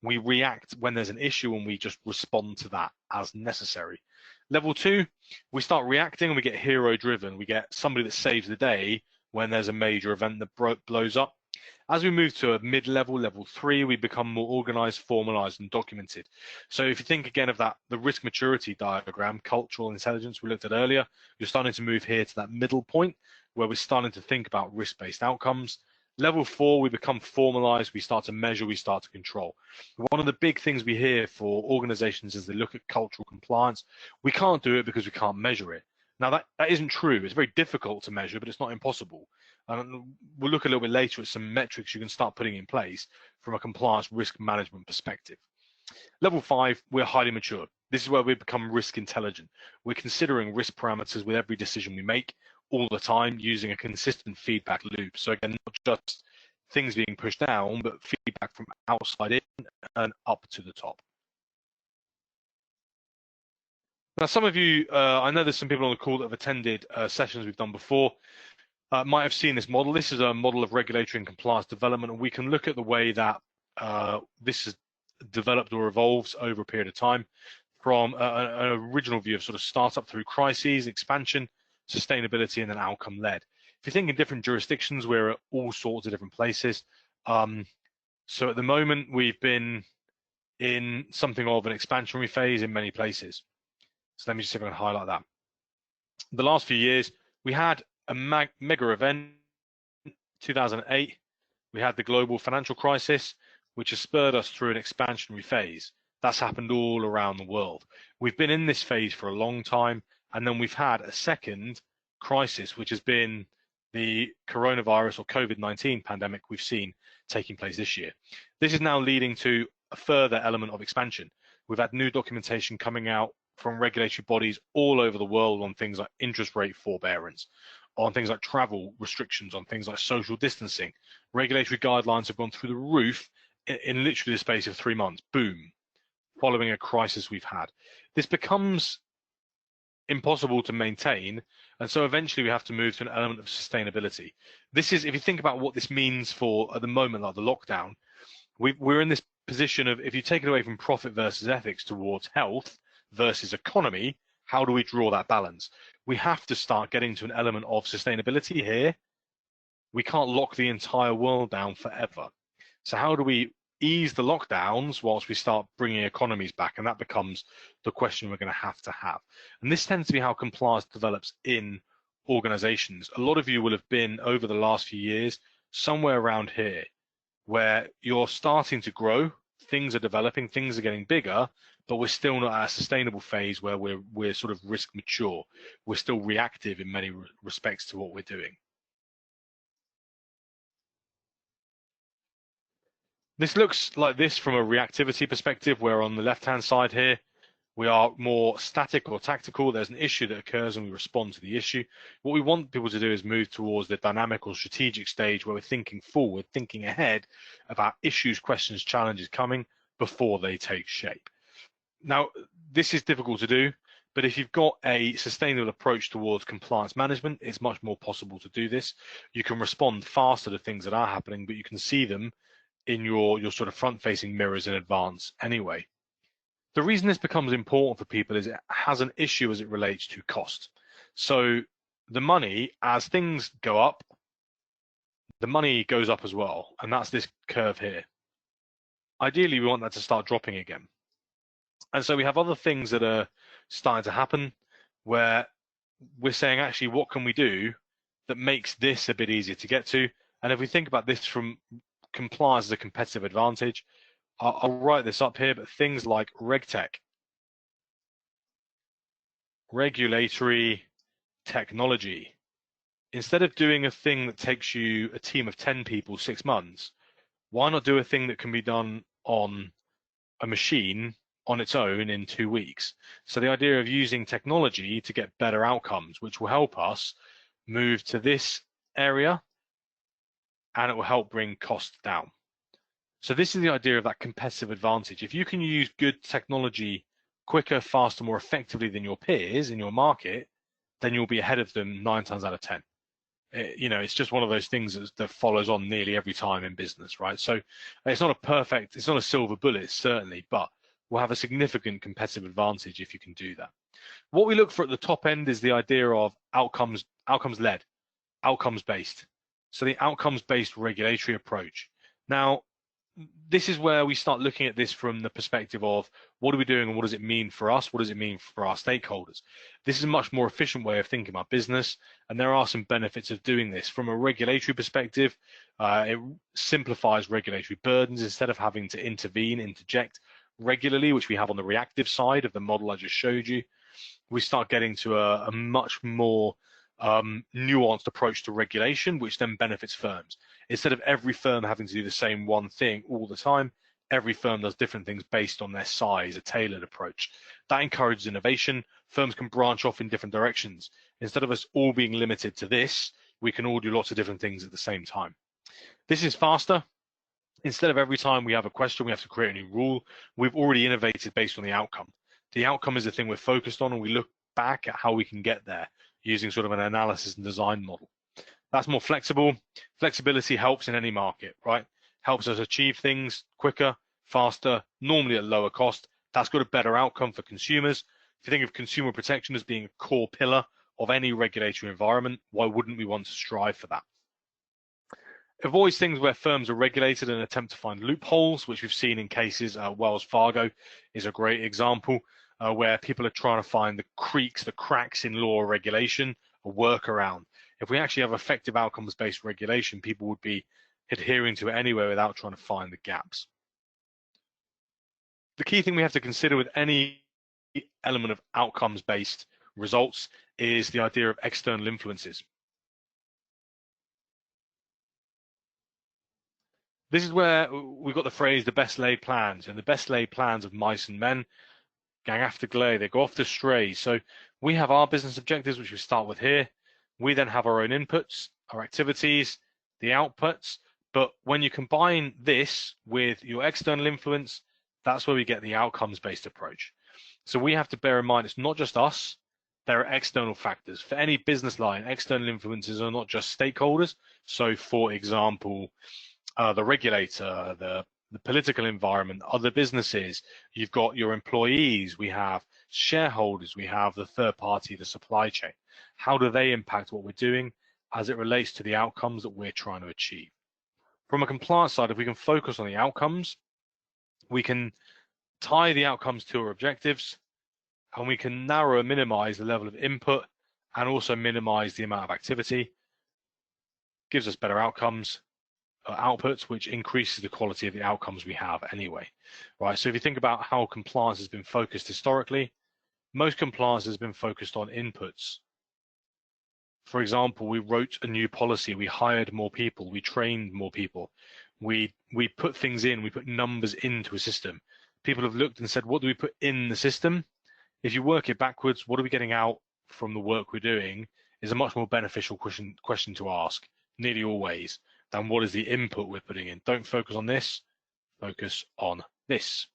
We react when there's an issue and we just respond to that as necessary. Level 2, we start reacting and we get hero driven. We get somebody that saves the day when there's a major event that blows up. As we move to a mid-level, level 3, we become more organized, formalized, and documented. So if you think again of that, the risk maturity diagram, cultural intelligence we looked at earlier, you're starting to move here to that middle point where we're starting to think about risk-based outcomes. Level 4, we become formalized, we start to measure, we start to control. One of the big things we hear for organizations as they look at cultural compliance, we can't do it because we can't measure it. Now that isn't true. It's very difficult to measure, but it's not impossible. And we'll look a little bit later at some metrics you can start putting in place from a compliance risk management perspective. Level 5, we're highly mature. This is where we become risk intelligent. We're considering risk parameters with every decision we make all the time using a consistent feedback loop. So again, not just things being pushed down, but feedback from outside in and up to the top. Now, some of you, I know there's some people on the call that have attended sessions we've done before, might have seen this model. This is a model of regulatory and compliance development, and we can look at the way that this has developed or evolves over a period of time from an original view of sort of startup through crises, expansion, sustainability, and then outcome-led. If you think in different jurisdictions, we're at all sorts of different places. So at the moment, we've been in something of an expansionary phase in many places. So let me just see if I can highlight that. The last few years, we had a mega event, 2008. We had the global financial crisis, which has spurred us through an expansionary phase. That's happened all around the world. We've been in this phase for a long time, and then we've had a second crisis, which has been the coronavirus or COVID-19 pandemic we've seen taking place this year. This is now leading to a further element of expansion. We've had new documentation coming out from regulatory bodies all over the world on things like interest rate forbearance, on things like travel restrictions, on things like social distancing. Regulatory guidelines have gone through the roof in literally the space of 3 months. Boom. Following a crisis we've had. This becomes impossible to maintain, and so eventually we have to move to an element of sustainability. This is, if you think about what this means for, at the moment, like the lockdown, we're in this position of, if you take it away from profit versus ethics towards health versus economy, how do we draw that balance? We have to start getting to an element of sustainability here. We can't lock the entire world down forever. So how do we ease the lockdowns whilst we start bringing economies back? And that becomes the question we're going to have. And this tends to be how compliance develops in organizations. A lot of you will have been, over the last few years, somewhere around here, where you're starting to grow, things are developing, things are getting bigger, but we're still not at a sustainable phase where we're sort of risk mature. We're still reactive in many respects to what we're doing. This looks like this from a reactivity perspective, where on the left-hand side here, we are more static or tactical. There's an issue that occurs and we respond to the issue. What we want people to do is move towards the dynamic or strategic stage, where we're thinking forward, thinking ahead about issues, questions, challenges coming before they take shape. Now, this is difficult to do, but if you've got a sustainable approach towards compliance management, it's much more possible to do this. You can respond faster to things that are happening, but you can see them in your sort of front-facing mirrors in advance anyway. The reason this becomes important for people is it has an issue as it relates to cost. So the money, as things go up, the money goes up as well, and that's this curve here. Ideally, we want that to start dropping again. And so we have other things that are starting to happen where we're saying, actually, what can we do that makes this a bit easier to get to? And if we think about this from compliance as a competitive advantage, I'll write this up here, but things like RegTech, regulatory technology. Instead of doing a thing that takes you a team of 10 people 6 months, why not do a thing that can be done on a machine on its own in 2 weeks? So the idea of using technology to get better outcomes, which will help us move to this area, and it will help bring costs down. So this is the idea of that competitive advantage. If you can use good technology quicker, faster, more effectively than your peers in your market, then you'll be ahead of them 9 times out of 10. It's just one of those things that follows on nearly every time in business, right? So it's not a silver bullet, certainly, but we'll have a significant competitive advantage if you can do that. What we look for at the top end is the idea of outcomes-led, outcomes-based. So the outcomes-based regulatory approach. Now, this is where we start looking at this from the perspective of what are we doing and what does it mean for us? What does it mean for our stakeholders? This is a much more efficient way of thinking about business, and there are some benefits of doing this. From a regulatory perspective, it simplifies regulatory burdens. Instead of having to interject regularly, which we have on the reactive side of the model I just showed you, we start getting to a much more nuanced approach to regulation, which then benefits firms. Instead of every firm having to do the same one thing all the time, every firm does different things based on their size, a tailored approach. That encourages innovation. Firms can branch off in different directions. Instead of us all being limited to this, we can all do lots of different things at the same time. This is faster. Instead of every time we have a question, we have to create a new rule. We've already innovated based on the outcome. The outcome is the thing we're focused on, and we look back at how we can get there using sort of an analysis and design model. That's more flexible. Flexibility helps in any market, right? Helps us achieve things quicker, faster, normally at lower cost. That's got a better outcome for consumers. If you think of consumer protection as being a core pillar of any regulatory environment, why wouldn't we want to strive for that? avoids things where firms are regulated and attempt to find loopholes, which we've seen in cases. Wells Fargo is a great example where people are trying to find the creaks, the cracks in law or regulation, a workaround. If we actually have effective outcomes-based regulation, people would be adhering to it anyway without trying to find the gaps. The key thing we have to consider with any element of outcomes-based results is the idea of external influences. This is where we've got the phrase, the best laid plans, and the best laid plans of mice and men gang after glay, they go off the stray. So we have our business objectives, which we start with here. We then have our own inputs, our activities, the outputs. But when you combine this with your external influence, that's where we get the outcomes-based approach. So we have to bear in mind, it's not just us, there are external factors. For any business line, external influences are not just stakeholders. So for example, the regulator, the political environment, other businesses, you've got your employees, we have shareholders, we have the third party, the supply chain. How do they impact what we're doing as it relates to the outcomes that we're trying to achieve? From a compliance side, if we can focus on the outcomes, we can tie the outcomes to our objectives, and we can narrow and minimize the level of input and also minimize the amount of activity. Gives us better outcomes, outputs, which increases the quality of the outcomes we have anyway, right? So if you think about how compliance has been focused historically, most compliance has been focused on inputs. For example, we wrote a new policy, we hired more people, we trained more people, we put things in, we put numbers into a system. People have looked and said, what do we put in the system? If you work it backwards, what are we getting out from the work we're doing is a much more beneficial question to ask, nearly always, than what is the input we're putting in. Don't focus on this, focus on this.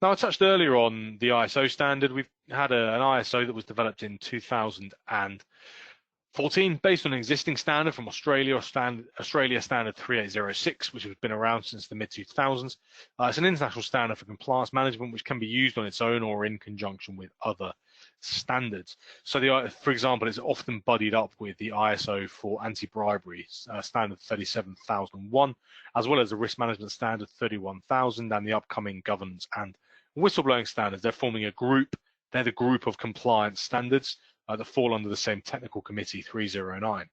Now, I touched earlier on the ISO standard. We've had an ISO that was developed in 2014 based on an existing standard from Australia standard 3806, which has been around since the mid-2000s. It's an international standard for compliance management, which can be used on its own or in conjunction with other standards. So, for example, it's often buddied up with the ISO for anti-bribery standard 37001, as well as the risk management standard 31000 and the upcoming governance and whistleblowing standards. They're forming a group. They're the group of compliance standards that fall under the same technical committee 309.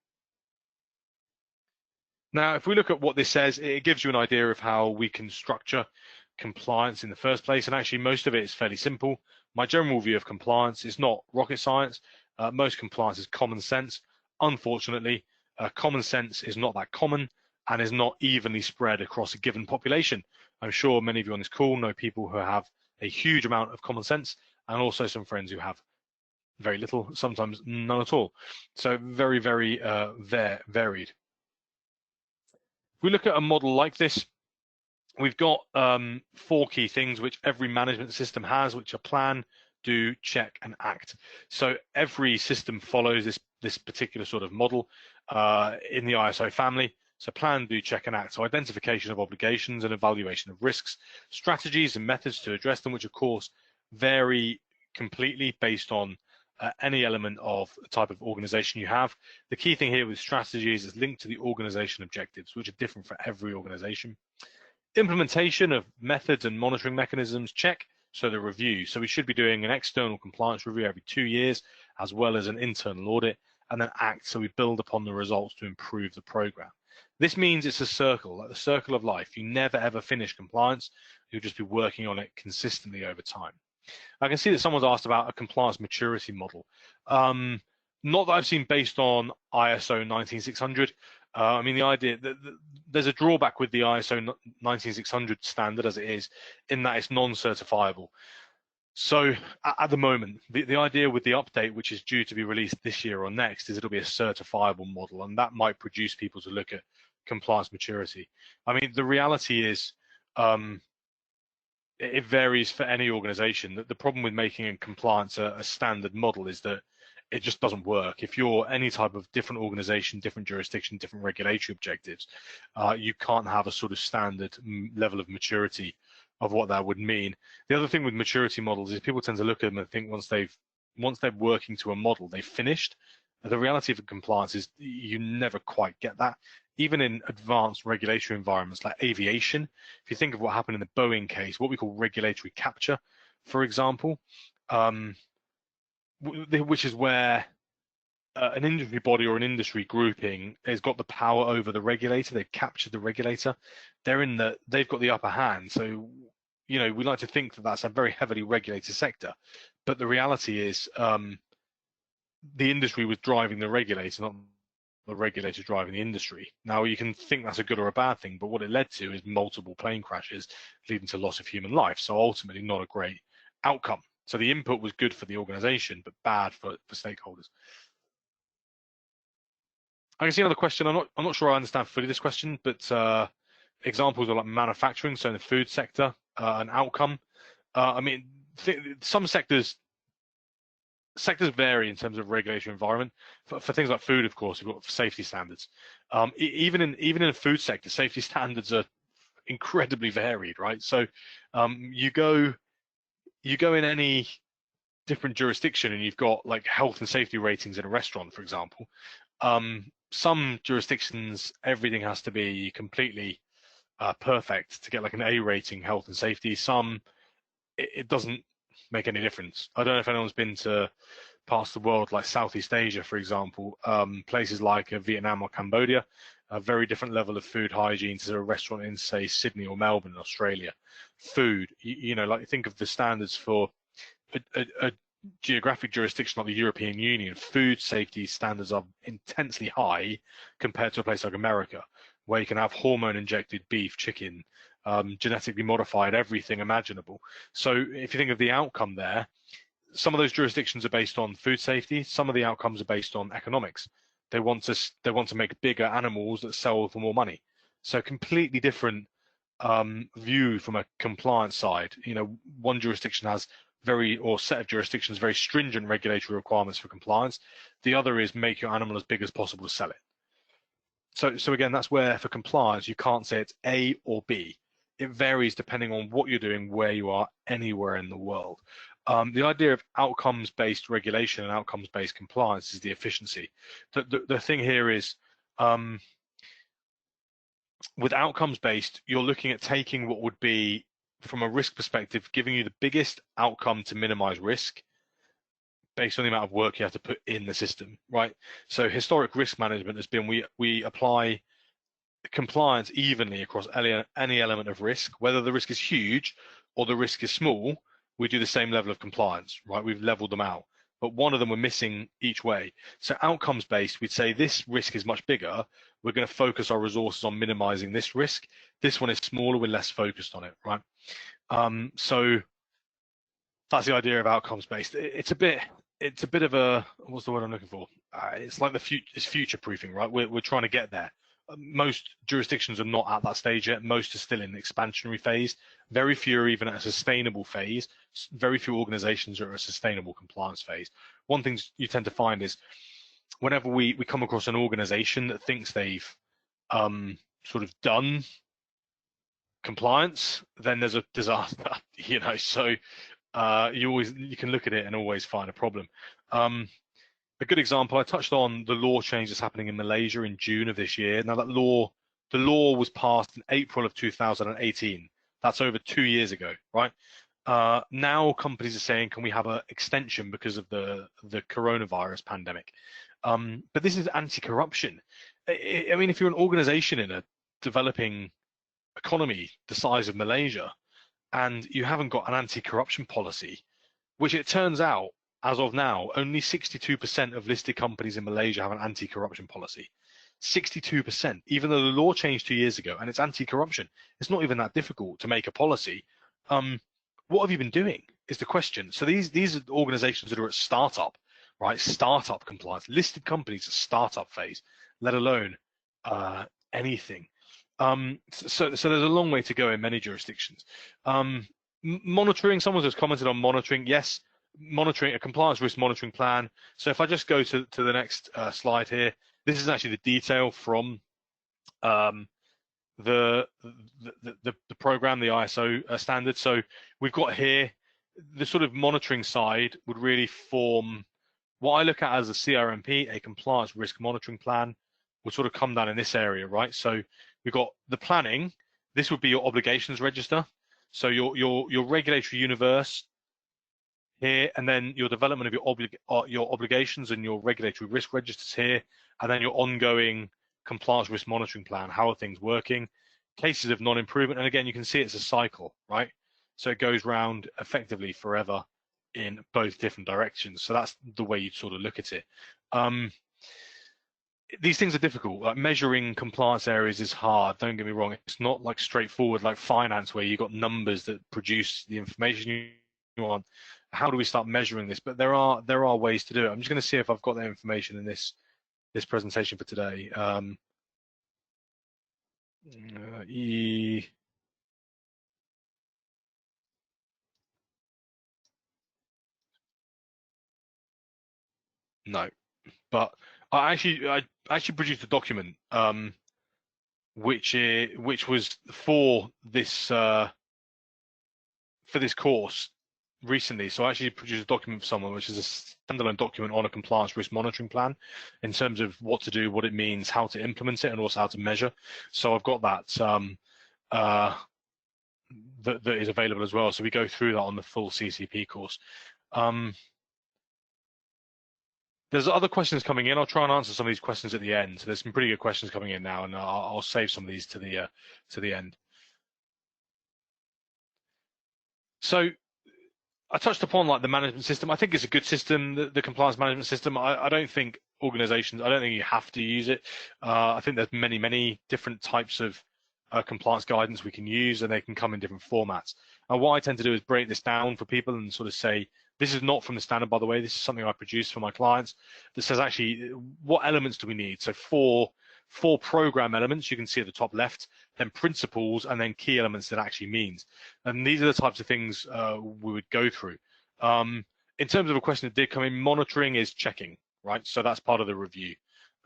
Now, if we look at what this says, it gives you an idea of how we can structure compliance in the first place, and actually most of it is fairly simple. My general view of compliance is not rocket science. Most compliance is common sense. Unfortunately, common sense is not that common and is not evenly spread across a given population. I'm sure many of you on this call know people who have a huge amount of common sense and also some friends who have very little, sometimes none at all. So very, very varied. If we look at a model like this, we've got 4 key things which every management system has, which are plan, do, check, and act. So every system follows this particular sort of model in the ISO family. So plan, do, check, and act. So identification of obligations and evaluation of risks, strategies and methods to address them, which of course vary completely based on any element of the type of organization you have. The key thing here with strategies is linked to the organization objectives, which are different for every organization. Implementation of methods and monitoring mechanisms, check. So the review. So we should be doing an external compliance review every 2 years, as well as an internal audit, and then act. So we build upon the results to improve the program. This means it's a circle, like the circle of life. You never ever finish compliance. You'll just be working on it consistently over time. I can see that someone's asked about a compliance maturity model. Not that I've seen based on ISO 19600. I mean, the idea that there's a drawback with the ISO 19600 standard as it is, in that it's non-certifiable. So at the moment, the idea with the update, which is due to be released this year or next, is it'll be a certifiable model, and that might produce people to look at compliance maturity. I mean, the reality is it varies for any organization. The problem with making in compliance a standard model is that it just doesn't work. If you're any type of different organization, different jurisdiction, different regulatory objectives, you can't have a sort of standard level of maturity of what that would mean. The other thing with maturity models is people tend to look at them and think once they've once they're working to a model, they've finished. The reality of compliance is you never quite get that. Even in advanced regulatory environments like aviation, if you think of what happened in the Boeing case, what we call regulatory capture, for example, which is where an industry body or an industry grouping has got the power over the regulator. They've captured the regulator. They've got the upper hand. So, we like to think that that's a very heavily regulated sector, but the reality is the industry was driving the regulator, not the regulator driving the industry. Now, you can think that's a good or a bad thing, but what it led to is multiple plane crashes leading to loss of human life. So ultimately not a great outcome. So the input was good for the organization, but bad for stakeholders. I can see another question. I'm not sure I understand fully this question, but examples are like manufacturing, so in the food sector, an outcome. Some sectors vary in terms of regulatory environment. For things like food, of course, we've got safety standards. Even in a food sector, safety standards are incredibly varied, right? So you go in any different jurisdiction and you've got like health and safety ratings in a restaurant, for example. Some jurisdictions, everything has to be completely perfect to get like an A rating, health and safety. Some, it doesn't make any difference. I don't know if anyone's been to parts of the world like Southeast Asia, for example, places like Vietnam or Cambodia, a very different level of food hygiene to a restaurant in, say, Sydney or Melbourne in Australia. Food, like think of the standards for a geographic jurisdiction like the European Union. Food safety standards are intensely high compared to a place like America, where you can have hormone-injected beef, chicken, genetically modified, everything imaginable. So if you think of the outcome there, some of those jurisdictions are based on food safety. Some of the outcomes are based on economics. They want to make bigger animals that sell for more money. So completely different view from a compliance side. One jurisdiction has set of jurisdictions very stringent regulatory requirements for compliance. The other is make your animal as big as possible to sell it. So again, that's where for compliance you can't say it's A or B. It varies depending on what you're doing, where you are, anywhere in the world. The idea of outcomes-based regulation and outcomes-based compliance is the efficiency. The thing here is, with outcomes-based, you're looking at taking what would be, from a risk perspective, giving you the biggest outcome to minimize risk based on the amount of work you have to put in the system, right? So historic risk management has been we apply compliance evenly across any element of risk, whether the risk is huge or the risk is small. We do the same level of compliance, right? We've leveled them out, but one of them we're missing each way. So outcomes based, we'd say this risk is much bigger. We're going to focus our resources on minimizing this risk. This one is smaller, we're less focused on it, right? So that's the idea of outcomes based. It's a bit of a, what's the word I'm looking for? It's like it's future proofing, right? We're trying to get there. Most jurisdictions are not at that stage yet. Most are still in the expansionary phase. Very few are even at a sustainable phase. Very few organizations are at a sustainable compliance phase. One thing you tend to find is whenever we come across an organization that thinks they've sort of done compliance, then there's a disaster, so you can look at it and always find a problem. A good example, I touched on the law change that's happening in Malaysia in June of this year. Now the law was passed in April of 2018. That's over 2 years ago, right? Now companies are saying, can we have an extension because of the coronavirus pandemic? But this is anti-corruption. I mean, if you're an organization in a developing economy the size of Malaysia and you haven't got an anti-corruption policy, which it turns out, as of now, only 62% of listed companies in Malaysia have an anti-corruption policy. 62%, even though the law changed 2 years ago and it's anti-corruption. It's not even that difficult to make a policy. What have you been doing is the question. So these are organizations that are at startup, right? Startup compliance, listed companies at startup phase, let alone anything. So there's a long way to go in many jurisdictions. Monitoring, someone has commented on monitoring. Yes, monitoring, a compliance risk monitoring plan. So if I just go to the next slide here, this is actually the detail from the program, the ISO standard. So we've got here the sort of monitoring side would really form what I look at as a CRMP, a compliance risk monitoring plan, would sort of come down in this area, right? So we've got the planning. This would be your obligations register. So your regulatory universe here, and then your development of your obligations and your regulatory risk registers here, and then your ongoing compliance risk monitoring plan. How are things working? Cases of non-improvement, and again, you can see it's a cycle, right? So it goes round effectively forever in both different directions. So that's the way you sort of look at it. These things are difficult. Like measuring compliance areas is hard. Don't get me wrong. It's not like straightforward like finance where you've got numbers that produce the information you want. How do we start measuring this? But there are ways to do it. I'm just going to see if I've got that information in this presentation for today. No, but I actually produced a document which was for this course recently. So I actually produced a document for someone, which is a standalone document on a compliance risk monitoring plan in terms of what to do, what it means, how to implement it, and also how to measure. So I've got that that is available as well. So we go through that on the full CCP course. There's other questions coming in. I'll try and answer some of these questions at the end. So there's some pretty good questions coming in now, and I'll save some of these to the end. So I touched upon like the management system. I think it's a good system, the compliance management system. I don't think organizations, I don't think you have to use it. I think there's many different types of compliance guidance we can use, and they can come in different formats. And what I tend to do is break this down for people and sort of say, this is not from the standard, by the way. This is something I produce for my clients that says actually what elements do we need. So four program elements you can see at the top left, then principles, and then key elements that actually means. And these are the types of things we would go through. In terms of a question that did come in, monitoring is checking, right? So that's part of the review.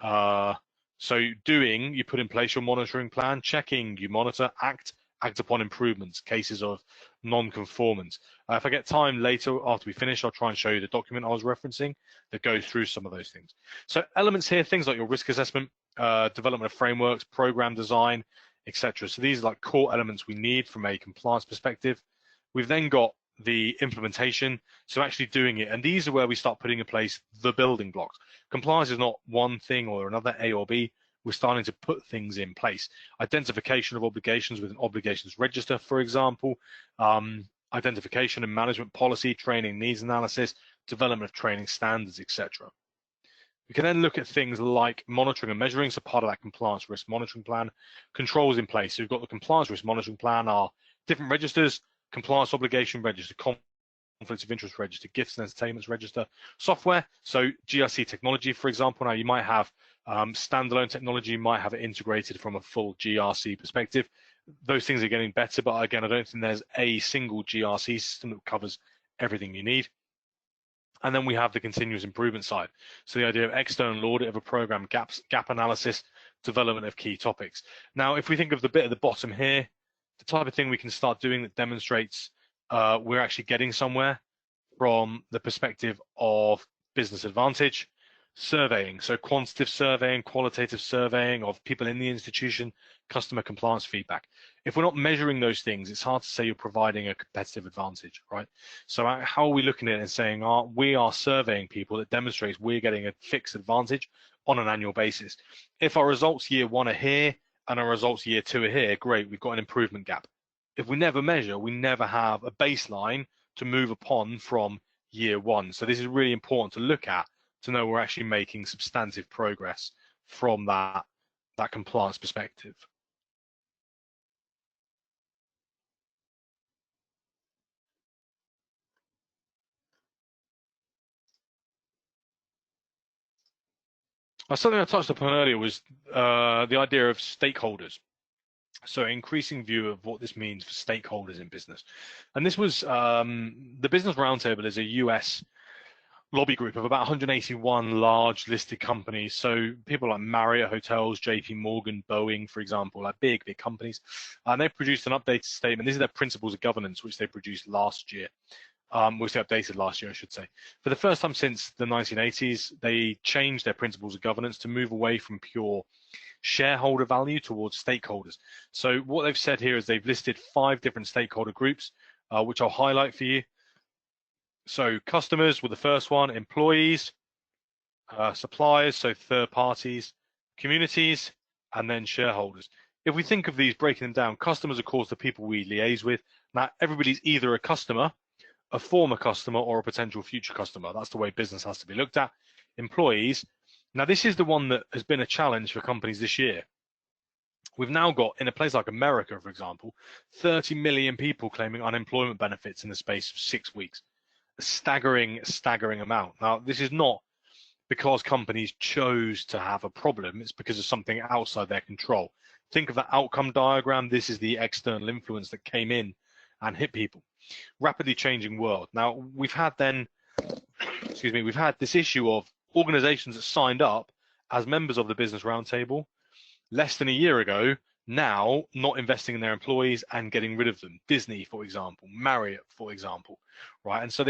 So doing, you put in place your monitoring plan. Checking, you monitor. Act upon improvements, cases of non-conformance. If I get time later after we finish, I'll try and show you the document I was referencing that goes through some of those things. So elements here, things like your risk assessment, development of frameworks, program design, etc. So these are like core elements we need from a compliance perspective. We've then got the implementation, so actually doing it, and these are where we start putting in place the building blocks. Compliance is not one thing or another, A or B. We're starting to put things in place. Identification of obligations with an obligations register, for example, identification and management policy, training needs analysis, development of training standards, etc. We can then look at things like monitoring and measuring, so part of that compliance risk monitoring plan. Controls in place, so we've got the compliance risk monitoring plan, our different registers, compliance obligation register, conflicts of interest register, gifts and entertainments register, software, so GRC technology, for example. Now you might have standalone technology, you might have it integrated from a full GRC perspective. Those things are getting better, but again, I don't think there's a single GRC system that covers everything you need. And then we have the continuous improvement side. So the idea of external audit of a program, gap analysis, development of key topics. Now, if we think of the bit at the bottom here, the type of thing we can start doing that demonstrates we're actually getting somewhere from the perspective of business advantage. Surveying, so quantitative surveying, qualitative surveying of people in the institution, customer compliance feedback. If we're not measuring those things, it's hard to say you're providing a competitive advantage, right? So how are we looking at it and saying, we are surveying people that demonstrates we're getting a fixed advantage on an annual basis. If our results year one are here and our results year two are here, great, we've got an improvement gap. If we never measure, we never have a baseline to move upon from year one. So this is really important to look at to know we're actually making substantive progress from that compliance perspective. Something I touched upon earlier was the idea of stakeholders. So increasing view of what this means for stakeholders in business. And this was, the Business Roundtable is a US lobby group of about 181 large listed companies. So people like Marriott Hotels, JP Morgan, Boeing, for example, like big companies. And they produced an updated statement. These are their principles of governance, which they produced last year. which they updated last year, I should say. For the first time since the 1980s, they changed their principles of governance to move away from pure shareholder value towards stakeholders. So what they've said here is they've listed 5 different stakeholder groups, which I'll highlight for you. So customers were the first one, employees, suppliers, so third parties, communities, and then shareholders. If we think of these, breaking them down, customers, of course, the people we liaise with. Now, everybody's either a customer, a former customer, or a potential future customer. That's the way business has to be looked at. Employees. Now, this is the one that has been a challenge for companies this year. We've now got, in a place like America, for example, 30 million people claiming unemployment benefits in the space of 6 weeks. A staggering amount. Now, this is not because companies chose to have a problem, it's because of something outside their control. Think of the outcome diagram. This is the external influence that came in and hit people. Rapidly changing world. Now, we've had this issue of organizations that signed up as members of the Business Roundtable less than a year ago, now not investing in their employees and getting rid of them. Disney, for example, Marriott, for example, right? And so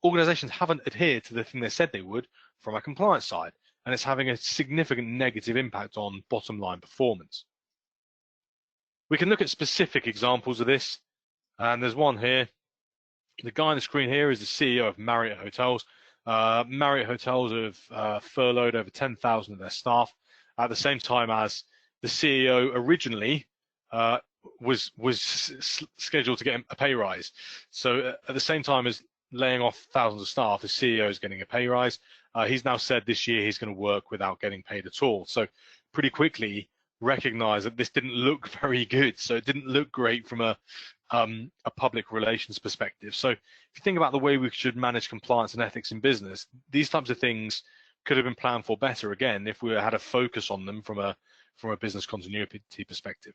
organizations haven't adhered to the thing they said they would from a compliance side, and it's having a significant negative impact on bottom line performance. We can look at specific examples of this, and there's one here. The guy on the screen here is the CEO of Marriott Hotels. Marriott Hotels have furloughed over 10,000 of their staff at the same time as the CEO originally was scheduled to get a pay rise. So at the same time as laying off thousands of staff, the CEO is getting a pay rise. He's now said this year he's going to work without getting paid at all. So pretty quickly recognize that this didn't look very good. So it didn't look great from a public relations perspective. So if you think about the way we should manage compliance and ethics in business, these types of things could have been planned for better, again, if we had a focus on them from a business continuity perspective.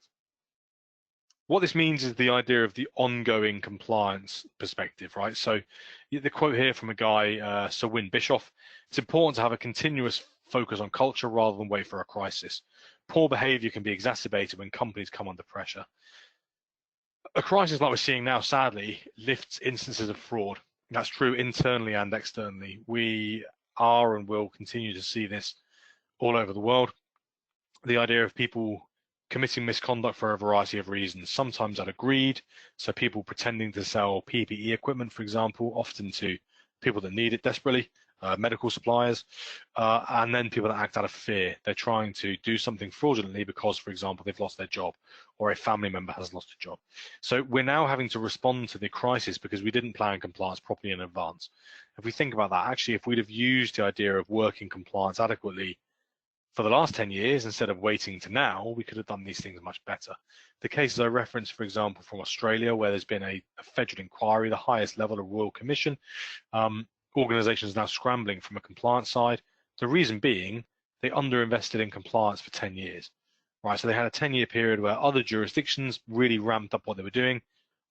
What this means is the idea of the ongoing compliance perspective, right? So the quote here from a guy, Sir Win Bischoff, it's important to have a continuous focus on culture rather than wait for a crisis. Poor behavior can be exacerbated when companies come under pressure. A crisis like we're seeing now, sadly, lifts instances of fraud. That's true internally and externally. We are and will continue to see this all over the world. The idea of people committing misconduct for a variety of reasons, sometimes out of greed, so people pretending to sell PPE equipment, for example, often to people that need it desperately, medical suppliers, and then people that act out of fear. They're trying to do something fraudulently because, for example, they've lost their job or a family member has lost a job. So we're now having to respond to the crisis because we didn't plan compliance properly in advance. If we think about that, actually, if we'd have used the idea of working compliance adequately for the last 10 years, instead of waiting to now, we could have done these things much better. The cases I referenced, for example, from Australia, where there's been a federal inquiry, the highest level of Royal Commission, organizations now scrambling from a compliance side. The reason being, they underinvested in compliance for 10 years, right? So they had a 10-year period where other jurisdictions really ramped up what they were doing.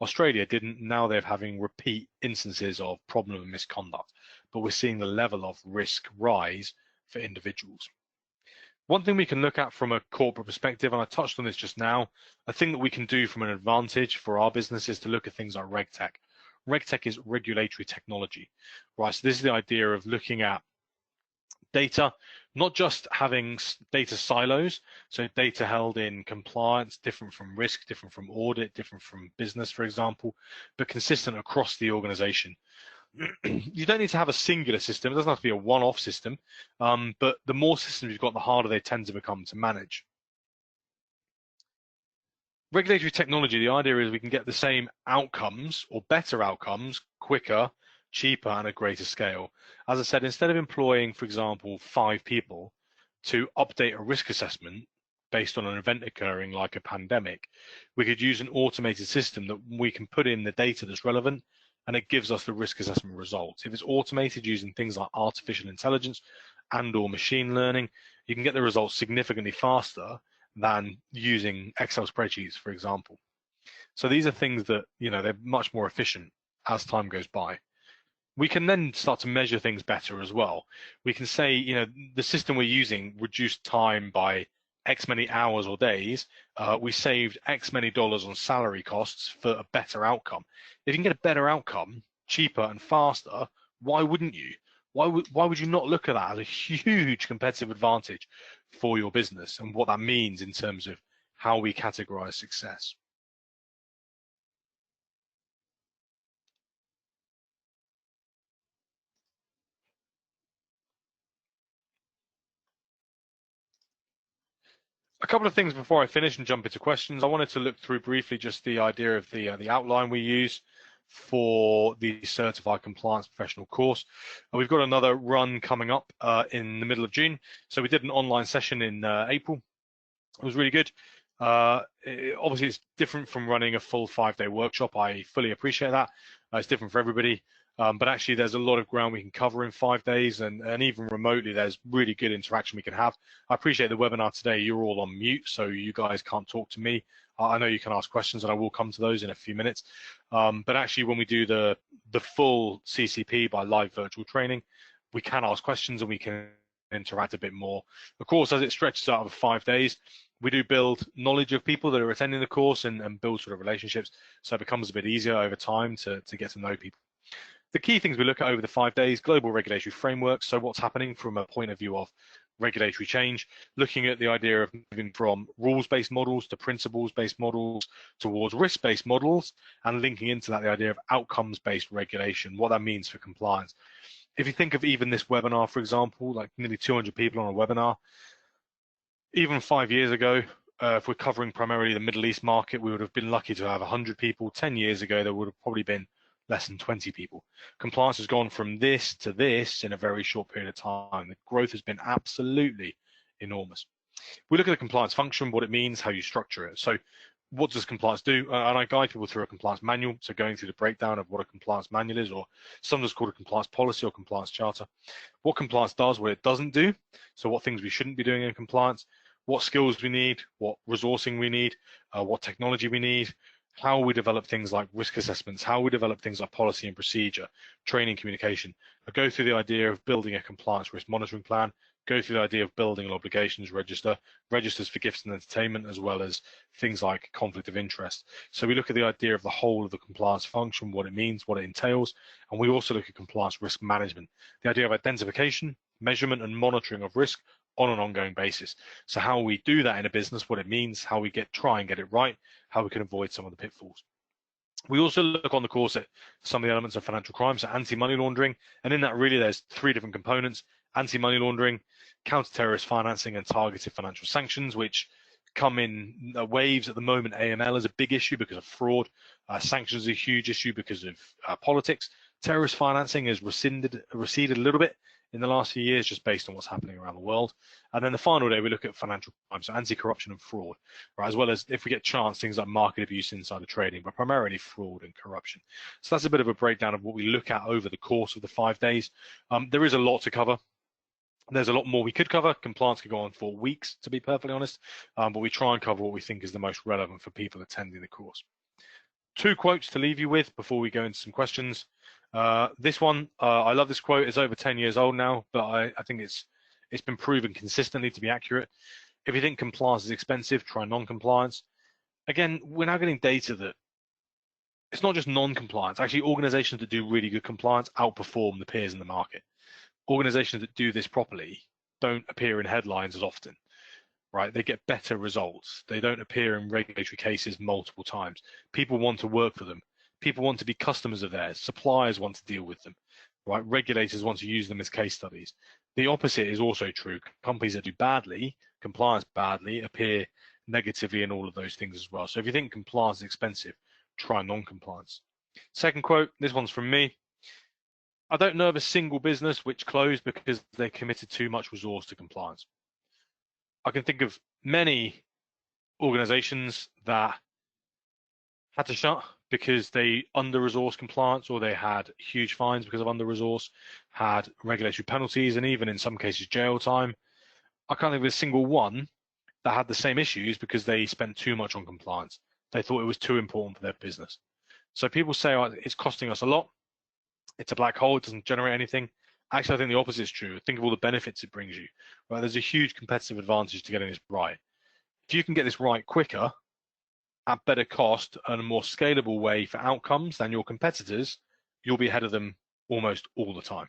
Australia didn't. Now they're having repeat instances of problem and misconduct, but we're seeing the level of risk rise for individuals. One thing we can look at from a corporate perspective, and I touched on this just now, a thing that we can do from an advantage for our business is to look at things like RegTech. RegTech is regulatory technology, right? So this is the idea of looking at data, not just having data silos, so data held in compliance, different from risk, different from audit, different from business, for example, but consistent across the organization. You don't need to have a singular system. It doesn't have to be a one-off system, but the more systems you've got, the harder they tend to become to manage. Regulatory technology, the idea is we can get the same outcomes or better outcomes quicker, cheaper, and at greater scale. As I said, instead of employing, for example, 5 people to update a risk assessment based on an event occurring like a pandemic, we could use an automated system that we can put in the data that's relevant, and it gives us the risk assessment results. If it's automated using things like artificial intelligence and or machine learning, you can get the results significantly faster than using Excel spreadsheets, for example. So these are things that, they're much more efficient as time goes by. We can then start to measure things better as well. We can say, the system we're using reduced time by X many hours or days, we saved X many dollars on salary costs for a better outcome. If you can get a better outcome, cheaper and faster, why wouldn't you? Why would you not look at that as a huge competitive advantage for your business and what that means in terms of how we categorize success? A couple of things before I finish and jump into questions. I wanted to look through briefly just the idea of the outline we use for the Certified Compliance Professional course. We've got another run coming up in the middle of June. So we did an online session in April. It was really good. Obviously, it's different from running a full 5-day workshop. I fully appreciate that. It's different for everybody. But actually, there's a lot of ground we can cover in 5 days, and even remotely, there's really good interaction we can have. I appreciate the webinar today. You're all on mute, so you guys can't talk to me. I know you can ask questions, and I will come to those in a few minutes. But actually, when we do the full CCP by live virtual training, we can ask questions and we can interact a bit more. Of course, as it stretches out over 5 days, we do build knowledge of people that are attending the course and build sort of relationships, so it becomes a bit easier over time to get to know people. The key things we look at over the 5 days: global regulatory frameworks, so what's happening from a point of view of regulatory change, looking at the idea of moving from rules-based models to principles-based models towards risk-based models, and linking into that the idea of outcomes-based regulation, what that means for compliance. If you think of even this webinar, for example, like nearly 200 people on a webinar, even 5 years ago, if we're covering primarily the Middle East market, we would have been lucky to have 100 people. 10 years ago, there would have probably been less than 20 people. Compliance has gone from this to this in a very short period of time. The growth has been absolutely enormous. We look at the compliance function, what it means, how you structure it. So what does compliance do? And I guide people through a compliance manual, so going through the breakdown of what a compliance manual is, or sometimes called a compliance policy or compliance charter. What compliance does, what it doesn't do, so what things we shouldn't be doing in compliance, what skills we need, what resourcing we need, what technology we need, how we develop things like risk assessments, how we develop things like policy and procedure, training, communication. I go through the idea of building a compliance risk monitoring plan, go through the idea of building an obligations register, registers for gifts and entertainment, as well as things like conflict of interest. So we look at the idea of the whole of the compliance function, what it means, what it entails, and we also look at compliance risk management, the idea of identification, measurement and monitoring of risk on an ongoing basis. So how we do that in a business, what it means, how we try and get it right, how we can avoid some of the pitfalls. We also look on the course at some of the elements of financial crime, so anti-money laundering, and in that really there's 3 different components: anti-money laundering, counter-terrorist financing, and targeted financial sanctions, which come in waves. At the moment, AML is a big issue because of fraud. Sanctions is a huge issue because of politics. Terrorist financing has receded a little bit in the last few years, just based on what's happening around the world. And then the final day, we look at financial crime, so anti-corruption and fraud, right? As well as, if we get chance, things like market abuse, insider trading, but primarily fraud and corruption. So that's a bit of a breakdown of what we look at over the course of the 5 days. There is a lot to cover. There's a lot more we could cover. Compliance could go on for weeks, to be perfectly honest, but we try and cover what we think is the most relevant for people attending the course. 2 quotes to leave you with before we go into some questions. This one, I love this quote. It's over 10 years old now, but I think it's been proven consistently to be accurate. If you think compliance is expensive, try non-compliance. Again, we're now getting data that it's not just non-compliance. Actually, organizations that do really good compliance outperform the peers in the market. Organizations that do this properly don't appear in headlines as often, right? They get better results. They don't appear in regulatory cases multiple times. People want to work for them. People want to be customers of theirs. Suppliers want to deal with them, right? Regulators want to use them as case studies. The opposite is also true. Companies that do badly, compliance badly, appear negatively in all of those things as well. So if you think compliance is expensive, try non-compliance. Second quote, this one's from me. I don't know of a single business which closed because they committed too much resource to compliance. I can think of many organizations that had to shut because they under-resourced compliance, or they had huge fines because of under-resource, had regulatory penalties, and even in some cases jail time. I can't think of a single one that had the same issues because they spent too much on compliance. They thought it was too important for their business. So people say, oh, it's costing us a lot. It's a black hole. It doesn't generate anything. Actually, I think the opposite is true. Think of all the benefits it brings you. Right? There's a huge competitive advantage to getting this right. If you can get this right quicker, at better cost, and a more scalable way for outcomes than your competitors, you'll be ahead of them almost all the time,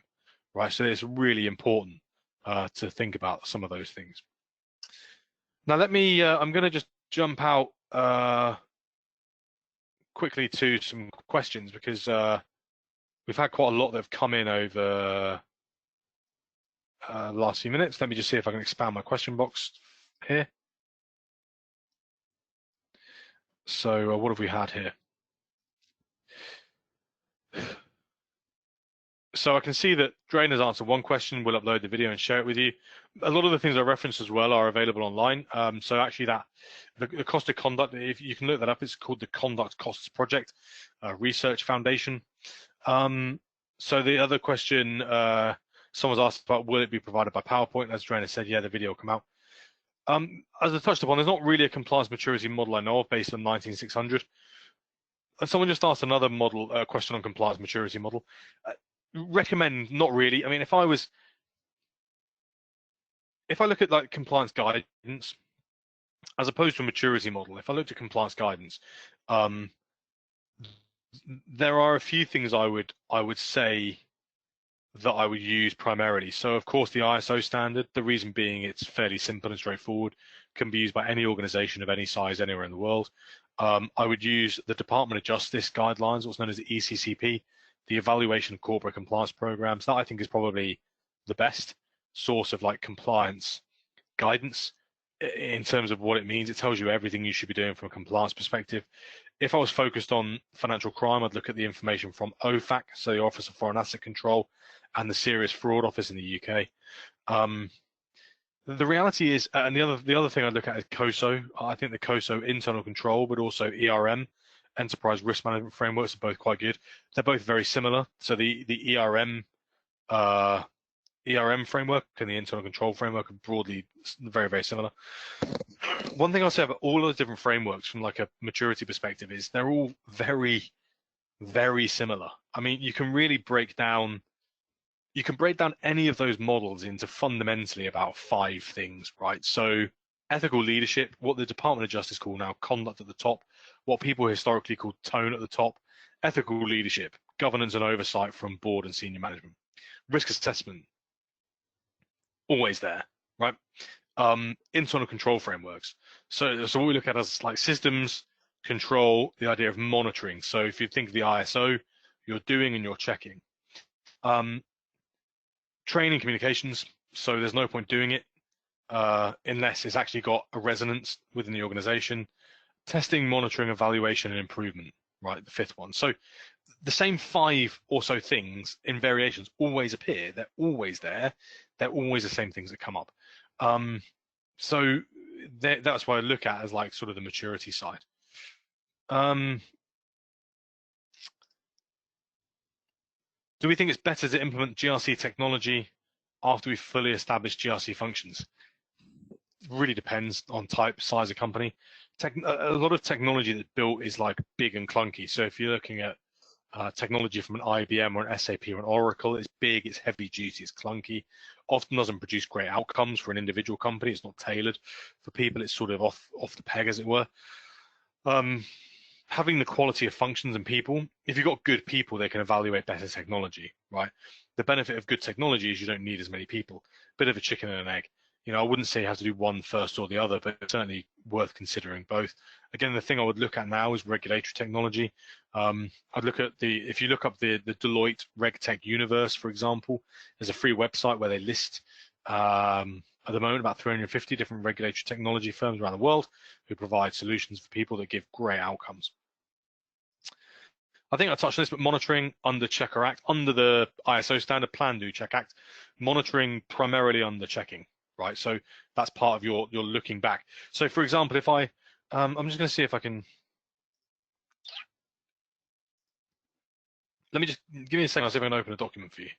right? So it's really important to think about some of those things. Now let me, I'm going to just jump out quickly to some questions, because we've had quite a lot that have come in over the last few minutes. Let me just see if I can expand my question box here. So what have we had here? So I can see that Drain has answered one question. We'll upload the video and share it with you. A lot of the things I referenced as well are available online. So actually the cost of conduct, if you can look that up, it's called the Conduct Costs Project Research Foundation. So the other question, someone's asked about, will it be provided by PowerPoint? As Drain has said, yeah, the video will come out. As I touched upon, there's not really a compliance maturity model I know of based on 19600. And someone just asked another question on compliance maturity model. Recommend, not really. I mean, if I look at like compliance guidance as opposed to a maturity model, if I looked at compliance guidance, there are a few things I would say that I would use primarily. So of course the ISO standard, the reason being it's fairly simple and straightforward, can be used by any organization of any size anywhere in the world. I would use the Department of Justice guidelines, what's known as the ECCP, the Evaluation of Corporate Compliance Programs. That I think is probably the best source of like compliance guidance in terms of what it means. It tells you everything you should be doing from a compliance perspective. If I was focused on financial crime, I'd look at the information from OFAC, so the Office of Foreign Asset Control, and the Serious Fraud Office in the UK. The reality is, and the other thing I'd look at is COSO. I think the COSO internal control, but also ERM, Enterprise Risk Management Frameworks, are both quite good. They're both very similar. So the ERM framework and the internal control framework are broadly very, very similar. One thing I'll say about all those different frameworks from like a maturity perspective is they're all very, very similar. I mean, you can really break down any of those models into fundamentally about 5 things, right? So ethical leadership, what the Department of Justice call now conduct at the top, what people historically called tone at the top, ethical leadership, governance and oversight from board and senior management, risk assessment, always there, right? Internal control frameworks. So what we look at as like systems, control, the idea of monitoring. So if you think of the ISO, you're doing and you're checking. Training communications, so there's no point doing it unless it's actually got a resonance within the organization. Testing, monitoring, evaluation, and improvement, right? The 5th one. So the same 5 or so things in variations always appear. They're always there. They're always the same things that come up. So that's what I look at as like sort of the maturity side. Do we think it's better to implement GRC technology after we've fully established GRC functions? It really depends on type, size of company. A lot of technology that's built is like big and clunky. So if you're looking at technology from an IBM or an SAP or an Oracle, it's big, it's heavy duty, it's clunky, often doesn't produce great outcomes for an individual company. It's not tailored for people. It's sort of off the peg, as it were. Having the quality of functions and people, if you've got good people, they can evaluate better technology, right? The benefit of good technology is you don't need as many people. Bit of a chicken and an egg. You know, I wouldn't say you have to do one first or the other, but it's certainly worth considering both. Again, the thing I would look at now is regulatory technology. I'd look at if you look up the Deloitte RegTech universe, for example, there's a free website where they list at the moment about 350 different regulatory technology firms around the world who provide solutions for people that give great outcomes. I think I touched on this, but monitoring under Checker Act, under the ISO standard Plan, Do, Check, Act, monitoring primarily under checking, right? So that's part of your looking back. So for example, if I'm just going to see if I can, let me just give me a second, I'll see if I can open a document for you.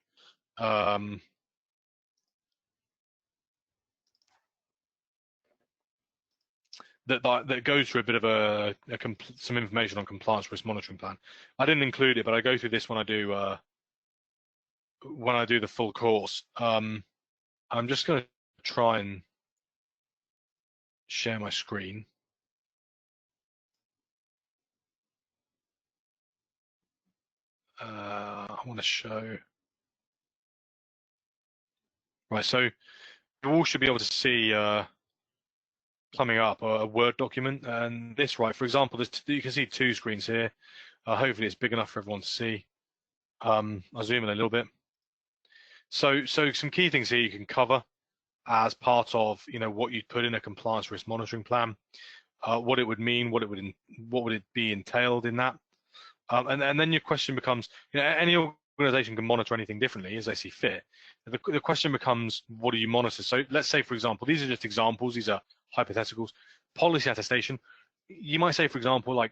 That goes through a bit of some information on compliance risk monitoring plan. I didn't include it, but I go through this when I do the full course. I'm just going to try and share my screen. I want to show. Right, so you all should be able to see coming up a Word document, and this, right, for example, you can see two screens here. Hopefully it's big enough for everyone to see. I'll zoom in a little bit. So some key things here you can cover as part of what you'd put in a compliance risk monitoring plan, what it would mean, what would it be entailed in that, and then your question becomes, any organization can monitor anything differently as they see fit. The question becomes, what do you monitor? So let's say, for example, these are just examples, these are hypotheticals. Policy attestation, you might say, for example, like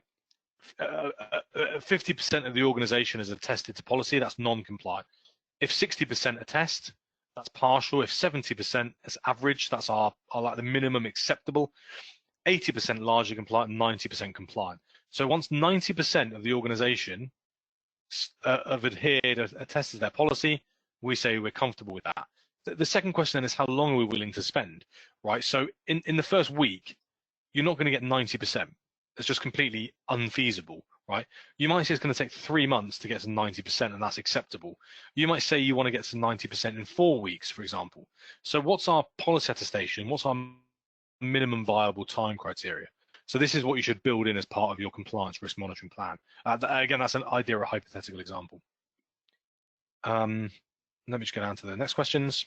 50% of the organization is attested to policy, that's non-compliant. If 60% attest, that's partial. If 70% is average, that's our like the minimum acceptable. 80% largely compliant, 90% compliant. So once 90% of the organization have adhered, attested their policy, we say we're comfortable with that. The second question then is, how long are we willing to spend, right? So in the first week, you're not going to get 90%. It's just completely unfeasible, right? You might say it's going to take 3 months to get to 90%, and that's acceptable. You might say you want to get to 90% in 4 weeks, for example. So what's our policy attestation? What's our minimum viable time criteria? So this is what you should build in as part of your compliance risk monitoring plan. Again, that's an idea or a hypothetical example. Let me just go down to the next questions.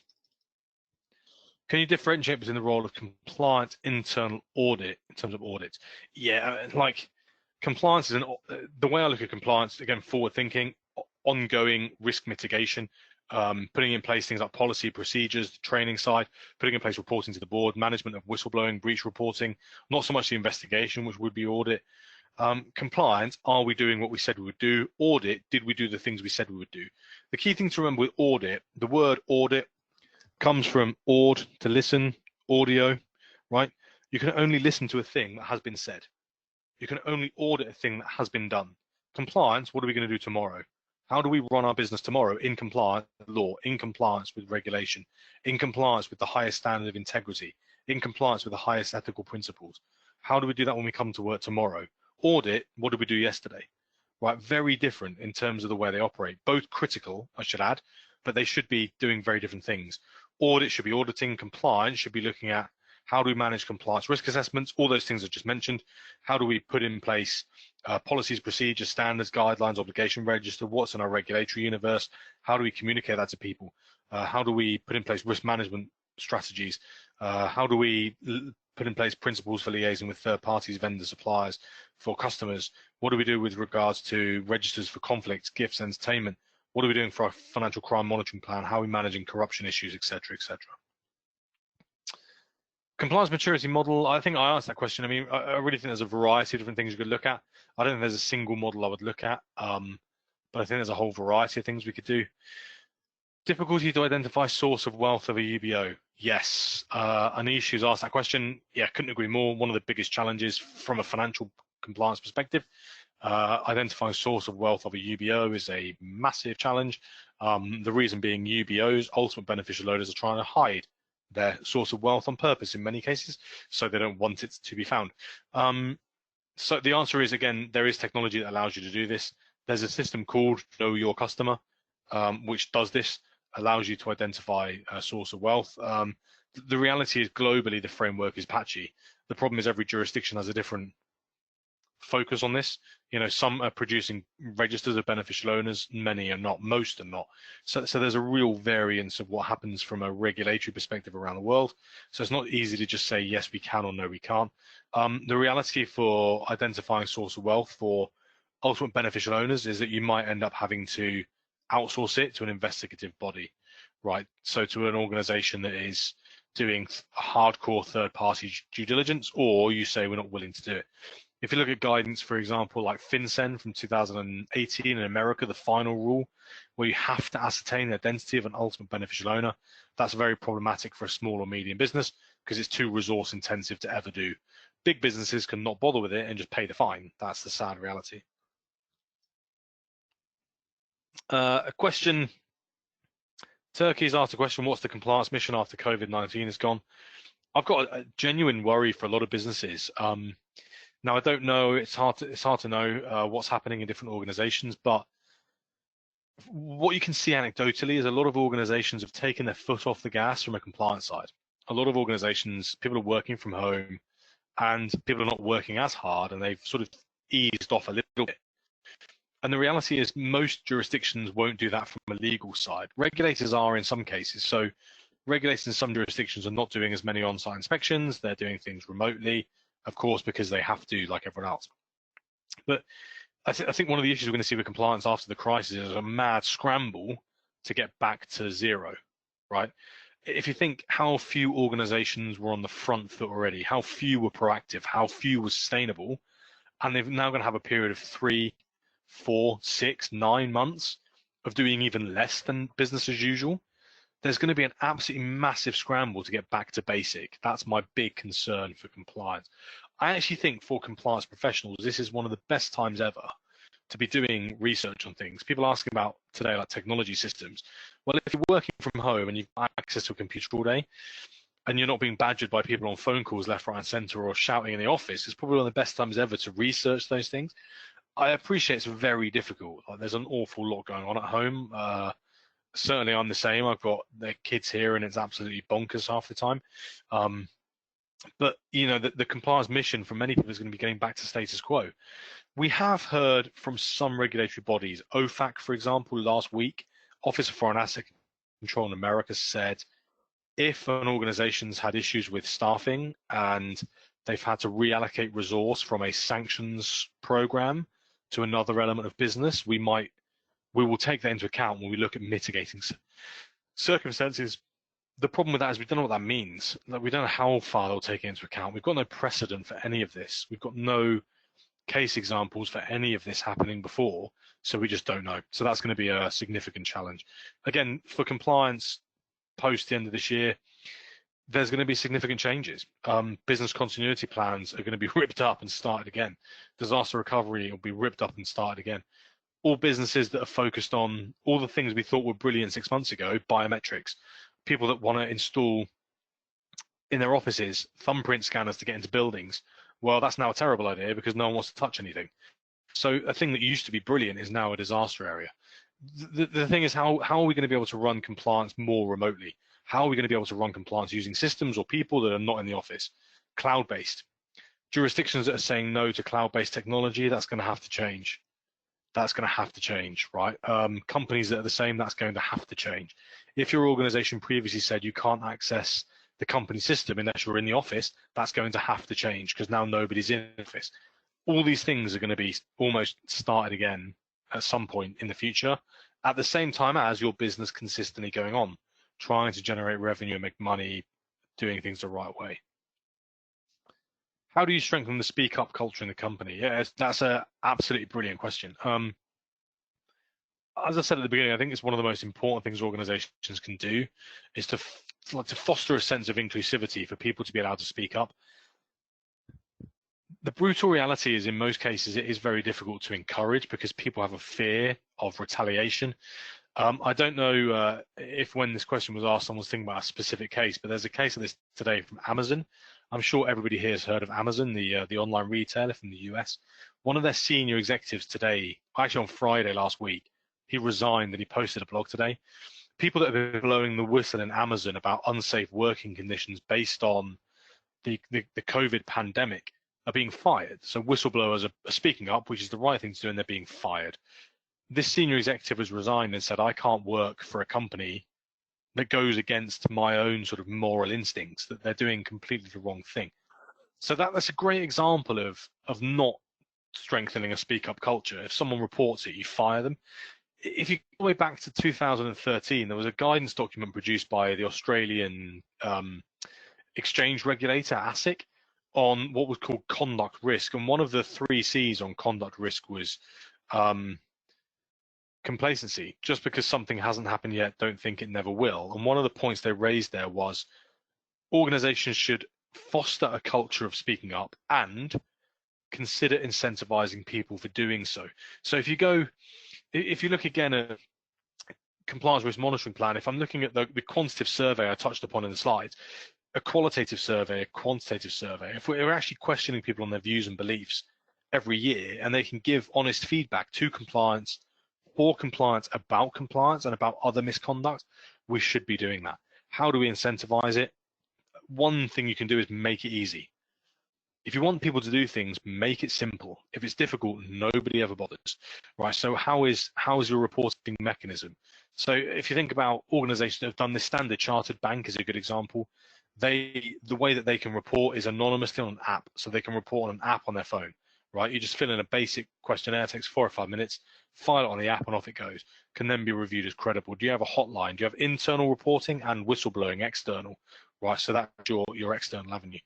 Can you differentiate between the role of compliance internal audit in terms of audits? Yeah, like compliance is the way I look at compliance, again, forward thinking, ongoing risk mitigation, putting in place things like policy, procedures, the training side, putting in place reporting to the board, management of whistleblowing, breach reporting, not so much the investigation, which would be audit. Compliance, are we doing what we said we would do? Audit, did we do the things we said we would do? The key thing to remember with audit, the word audit comes from aud, to listen, audio, right? You can only listen to a thing that has been said. You can only audit a thing that has been done. Compliance, what are we going to do tomorrow? How do we run our business tomorrow in compliance with law, in compliance with regulation, in compliance with the highest standard of integrity, in compliance with the highest ethical principles? How do we do that when we come to work tomorrow? Audit, what did we do yesterday? Right, very different in terms of the way they operate. Both critical, I should add, but they should be doing very different things. Audit should be auditing, compliance should be looking at how do we manage compliance risk assessments, all those things I just mentioned. How do we put in place policies, procedures, standards, guidelines, obligation register, what's in our regulatory universe, how do we communicate that to people, how do we put in place risk management strategies, how do we put in place principles for liaising with third parties, vendors, suppliers, for customers, what do we do with regards to registers for conflicts, gifts, entertainment, what are we doing for our financial crime monitoring plan, how are we managing corruption issues, etc., etc. Compliance maturity model, I think I asked that question. I mean, I really think there's a variety of different things you could look at. I don't think there's a single model I would look at, but I think there's a whole variety of things we could do. Difficulty to identify source of wealth of a UBO. Yes, Anish, who's asked that question, yeah, couldn't agree more. One of the biggest challenges from a financial compliance perspective, identifying source of wealth of a UBO is a massive challenge. The reason being UBOs, ultimate beneficial owners, are trying to hide their source of wealth on purpose in many cases, so they don't want it to be found. So the answer is, again, there is technology that allows you to do this. There's a system called Know Your Customer, which does this, allows you to identify a source of wealth. The reality is, globally, the framework is patchy. The problem is every jurisdiction has a different focus on this. Some are producing registers of beneficial owners, many are not, most are not. So there's a real variance of what happens from a regulatory perspective around the world. So it's not easy to just say yes we can or no we can't. The reality for identifying source of wealth for ultimate beneficial owners is that you might end up having to outsource it to an investigative body, right? So to an organization that is doing hardcore third-party due diligence, or you say we're not willing to do it. If you look at guidance, for example, like FinCEN from 2018 in America, the final rule, where you have to ascertain the identity of an ultimate beneficial owner, that's very problematic for a small or medium business because it's too resource intensive to ever do. Big businesses can not bother with it and just pay the fine. That's the sad reality. A question, Turkey's asked a question, what's the compliance mission after COVID-19 is gone? I've got a genuine worry for a lot of businesses. Now, I don't know, it's hard to know what's happening in different organizations, but what you can see anecdotally is a lot of organizations have taken their foot off the gas from a compliance side. A lot of organizations, people are working from home and people are not working as hard, and they've sort of eased off a little bit. And the reality is most jurisdictions won't do that from a legal side. Regulators are in some cases. So regulators in some jurisdictions are not doing as many on-site inspections. They're doing things remotely, of course, because they have to, like everyone else. But I think one of the issues we're going to see with compliance after the crisis is a mad scramble to get back to zero, right? If you think how few organizations were on the front foot already, how few were proactive, how few were sustainable, and they're now going to have a period of 3, 4, 6, 9 months of doing even less than business as usual, there's going to be an absolutely massive scramble to get back to basic. That's my big concern for compliance. I actually think for compliance professionals, this is one of the best times ever to be doing research on things. People asking about today, like technology systems. Well, if you're working from home and you've got access to a computer all day, and you're not being badgered by people on phone calls left, right, and center, or shouting in the office, it's probably one of the best times ever to research those things. I appreciate it's very difficult. Like, there's an awful lot going on at home. Certainly, I'm the same. I've got the kids here, and it's absolutely bonkers half the time. But you know, the compliance mission for many people is going to be getting back to status quo. We have heard from some regulatory bodies, OFAC, for example, last week, Office of Foreign Asset Control in America said if an organization's had issues with staffing and they've had to reallocate resource from a sanctions program to another element of business, we will take that into account when we look at mitigating circumstances. The problem with that is we don't know what that means. Like, we don't know how far they'll take it into account. We've got no precedent for any of this. We've got no case examples for any of this happening before, so we just don't know. So that's going to be a significant challenge. Again, for compliance post the end of this year, there's going to be significant changes. Business continuity plans are going to be ripped up and started again. Disaster recovery will be ripped up and started again. All businesses that are focused on all the things we thought were brilliant 6 months ago, biometrics, people that want to install in their offices thumbprint scanners to get into buildings, well, that's now a terrible idea because no one wants to touch anything. So a thing that used to be brilliant is now a disaster area. The thing is, how are we going to be able to run compliance more remotely? How are we going to be able to run compliance using systems or people that are not in the office? Cloud-based. Jurisdictions that are saying no to cloud-based technology, that's going to have to change. That's going to have to change, right? Companies that are the same, that's going to have to change. If your organization previously said you can't access the company system unless you're in the office, that's going to have to change because now nobody's in the office. All these things are going to be almost started again at some point in the future, at the same time as your business consistently going on, trying to generate revenue and make money, doing things the right way. How do you strengthen the speak up culture in the company? Yeah, that's an absolutely brilliant question. As I said at the beginning, I think it's one of the most important things organizations can do is to foster a sense of inclusivity for people to be allowed to speak up. The brutal reality is, in most cases, it is very difficult to encourage because people have a fear of retaliation. I don't know if when this question was asked, someone's thinking about a specific case, but there's a case of this today from Amazon. I'm sure everybody here has heard of Amazon, the online retailer from the US. One of their senior executives today, actually on Friday last week, he resigned and he posted a blog today. People that have been blowing the whistle in Amazon about unsafe working conditions based on the COVID pandemic are being fired. So whistleblowers are speaking up, which is the right thing to do, and they're being fired. This senior executive has resigned and said, I can't work for a company that goes against my own sort of moral instincts, that they're doing completely the wrong thing. So that's a great example of not strengthening a speak up culture. If someone reports it, you fire them. If you go all the way back to 2013, there was a guidance document produced by the Australian exchange regulator, ASIC, on what was called conduct risk. And one of the 3 C's on conduct risk was complacency. Just because something hasn't happened yet, don't think it never will. And one of the points they raised there was organizations should foster a culture of speaking up and consider incentivizing people for doing so. So if you look again at compliance risk monitoring plan, if I'm looking at the quantitative survey I touched upon in the slides, a qualitative survey, a quantitative survey, if we're actually questioning people on their views and beliefs every year, and they can give honest feedback to compliance for compliance, about compliance, and about other misconduct, we should be doing that. How do we incentivize it? One thing you can do is make it easy. If you want people to do things, make it simple. If it's difficult, nobody ever bothers, right? So how is your reporting mechanism? So if you think about organizations that have done this, Standard Chartered Bank is a good example. The way that they can report is anonymously on an app. So they can report on an app on their phone, right? You just fill in a basic questionnaire, takes 4 or 5 minutes, file it on the app and off it goes. Can then be reviewed as credible. Do you have a hotline? Do you have internal reporting and whistleblowing external, right? So that's your external avenue.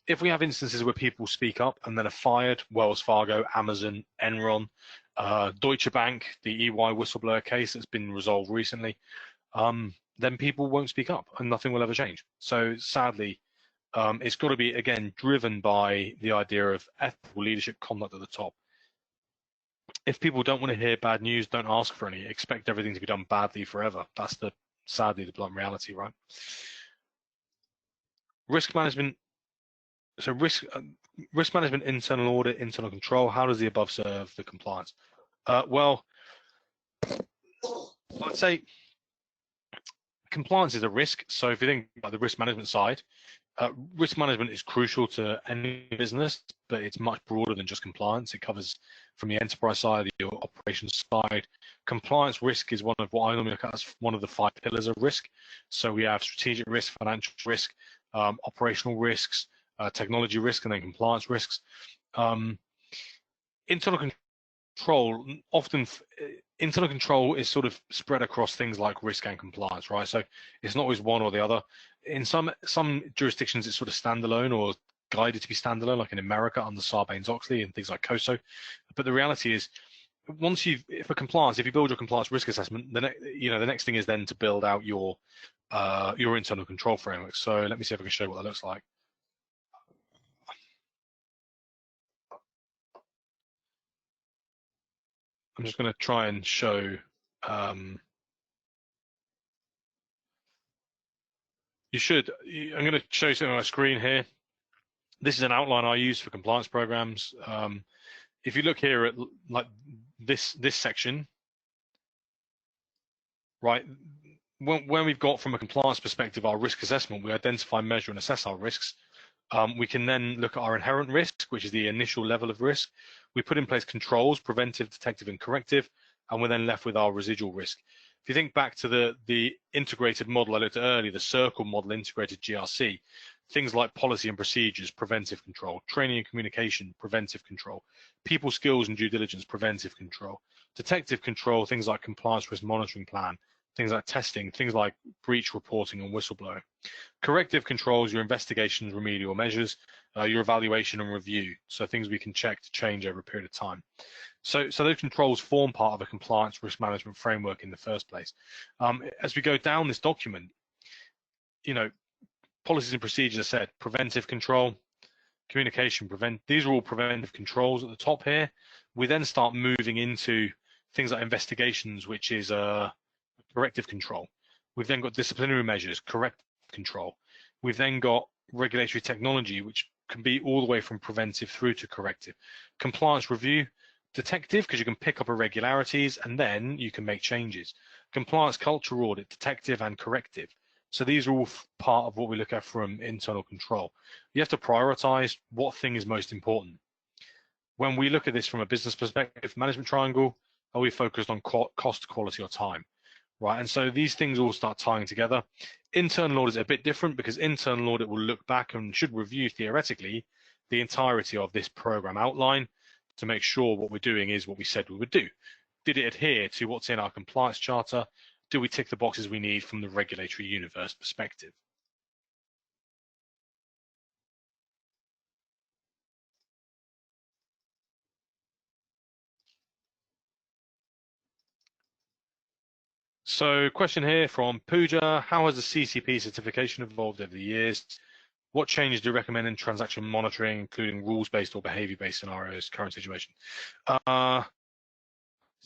If we have instances where people speak up and then are fired, Wells Fargo, Amazon, Enron, Deutsche Bank, the EY whistleblower case that's been resolved recently, then people won't speak up and nothing will ever change. So sadly, it's got to be, again, driven by the idea of ethical leadership conduct at the top. If people don't want to hear bad news, don't ask for any. Expect everything to be done badly forever. That's sadly the blunt reality, right? Risk management. So risk management, internal audit, internal control. How does the above serve the compliance? Well, I'd say compliance is a risk. So if you think about the risk management side, risk management is crucial to any business, but it's much broader than just compliance. It covers from the enterprise side, the operations side. Compliance risk is one of what I normally look at as one of the 5 pillars of risk. So we have strategic risk, financial risk, operational risks, technology risk, and then compliance risks. Internal control, often internal control is sort of spread across things like risk and compliance, right? So it's not always one or the other. In some jurisdictions, it's sort of standalone or guided to be standalone, like in America under Sarbanes-Oxley and things like COSO. But the reality is, once if you build your compliance risk assessment, the next thing is then to build out your internal control framework. So let me see if I can show you what that looks like. I'm just going to try and show. I'm going to show you something on my screen here. This is an outline I use for compliance programs. If you look here at like this section, right, when we've got from a compliance perspective our risk assessment, we identify, measure, and assess our risks. We can then look at our inherent risk, which is the initial level of risk. We put in place controls, preventive, detective, and corrective, and we're then left with our residual risk. If you think back to the integrated model I looked at earlier, the circle model integrated GRC, things like policy and procedures, preventive control, training and communication, preventive control, people skills and due diligence, preventive control, detective control, things like compliance risk monitoring plan, things like testing, things like breach reporting and whistleblowing. Corrective controls, your investigations, remedial measures, your evaluation and review, so things we can check to change over a period of time. So those controls form part of a compliance risk management framework in the first place. As we go down this document, policies and procedures are said, preventive control, communication, these are all preventive controls at the top here. We then start moving into things like investigations, which is corrective control. We've then got disciplinary measures, corrective control. We've then got regulatory technology, which can be all the way from preventive through to corrective. Compliance review, detective, because you can pick up irregularities and then you can make changes. Compliance culture audit, detective and corrective. So these are all part of what we look at from internal control. You have to prioritize what thing is most important. When we look at this from a business perspective, management triangle, are we focused on cost, quality, or time? Right, and so these things all start tying together. Internal audit is a bit different because internal audit will look back and should review theoretically the entirety of this program outline to make sure what we're doing is what we said we would do. Did it adhere to what's in our compliance charter? Do we tick the boxes we need from the regulatory universe perspective? So question here from Pooja, how has the CCP certification evolved over the years? What changes do you recommend in transaction monitoring, including rules-based or behavior-based scenarios, current situation?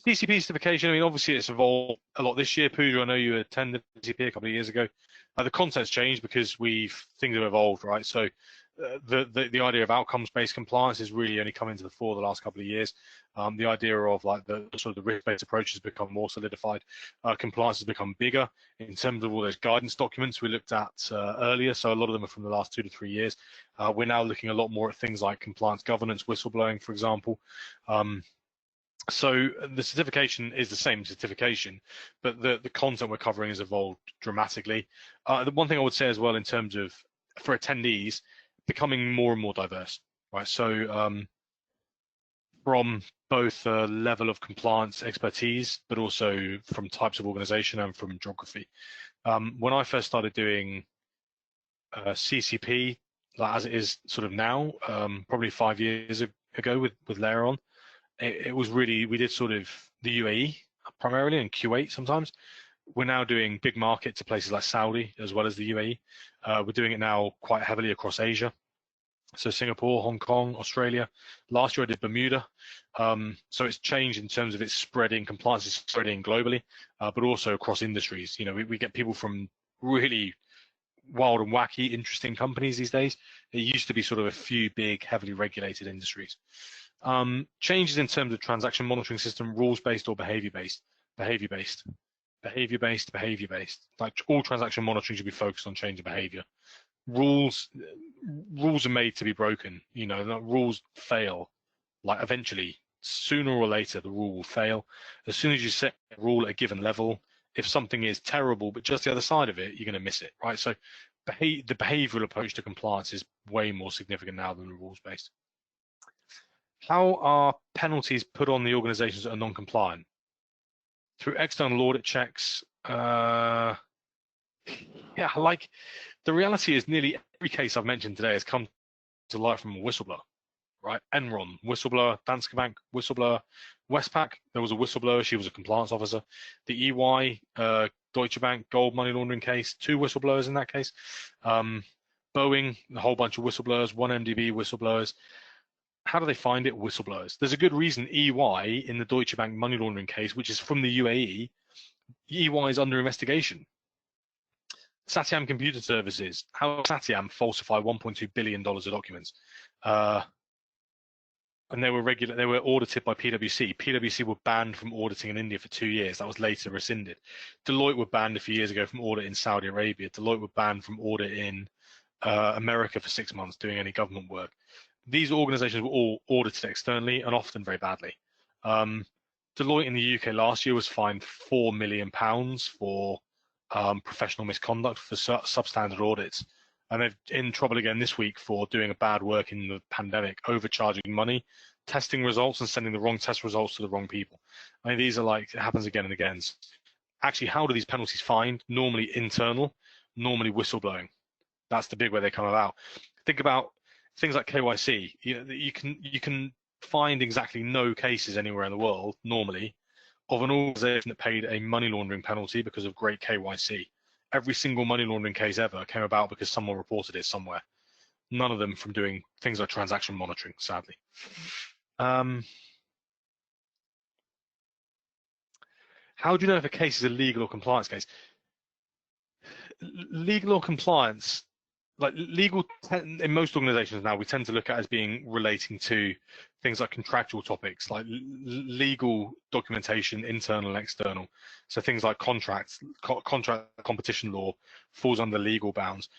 CCP certification, I mean, obviously it's evolved a lot this year. Pooja, I know you attended CCP a couple of years ago. The content's changed because things have evolved, right? So the idea of outcomes-based compliance is really only come into the fore the last couple of years. The idea of like the sort of the risk-based approach has become more solidified. Compliance has become bigger in terms of all those guidance documents we looked at earlier. So a lot of them are from the last 2 to 3 years. We're now looking a lot more at things like compliance governance, whistleblowing, for example. So the certification is the same certification, but the content we're covering has evolved dramatically. The one thing I would say as well in terms of for attendees, becoming more and more diverse, right? So from both a level of compliance expertise, but also from types of organization and from geography. When I first started doing CCP, like as it is sort of now, probably 5 years ago with LEORON, it was really, we did sort of the UAE primarily and Kuwait sometimes. We're now doing big market to places like Saudi as well as the UAE. We're doing it now quite heavily across Asia. So Singapore, Hong Kong, Australia. Last year I did Bermuda. So it's changed in terms of its spreading, compliance is spreading globally, but also across industries. You know, we get people from really wild and wacky, interesting companies these days. It used to be sort of a few big, heavily regulated industries. Changes in terms of transaction monitoring system, rules-based or behavior-based? Behavior-based. Behavior-based, behavior-based. Like all transaction monitoring should be focused on change of behavior. Rules are made to be broken. You know, rules fail. Like eventually, sooner or later, the rule will fail. As soon as you set a rule at a given level, if something is terrible, but just the other side of it, you're going to miss it, right? So the behavioral approach to compliance is way more significant now than the rules-based. How are penalties put on the organizations that are non-compliant? Through external audit checks. Yeah, like the reality is nearly every case I've mentioned today has come to light from a whistleblower, right? Enron, whistleblower. Danske Bank, whistleblower. Westpac, there was a whistleblower. She was a compliance officer. The EY, Deutsche Bank, gold money laundering case, 2 whistleblowers in that case. Boeing, a whole bunch of whistleblowers, 1MDB whistleblowers. How do they find it? Whistleblowers. There's a good reason EY in the Deutsche Bank money laundering case, which is from the UAE, EY is under investigation. Satyam Computer Services, how did Satyam falsify $1.2 billion of documents? And they were audited by PwC. PwC were banned from auditing in India for 2 years. That was later rescinded. Deloitte were banned a few years ago from audit in Saudi Arabia. Deloitte were banned from audit in America for 6 months doing any government work. These organizations were all audited externally and often very badly. Deloitte in the UK last year was fined £4 million for professional misconduct for substandard audits. And they're in trouble again this week for doing a bad work in the pandemic, overcharging money, testing results and sending the wrong test results to the wrong people. I mean, these are like, it happens again and again. Actually, how do these penalties find? Normally internal, normally whistleblowing. That's the big way they come about. Think about things like KYC. You can find exactly no cases anywhere in the world normally of an organization that paid a money laundering penalty because of great KYC. Every single money laundering case ever came about because someone reported it somewhere. None of them from doing things like transaction monitoring, sadly. How do you know if a case is a legal or compliance case? Legal or compliance, like legal in most organizations now, we tend to look at as being relating to things like contractual topics, like legal documentation, internal and external. So things like contract competition law falls under legal bounds.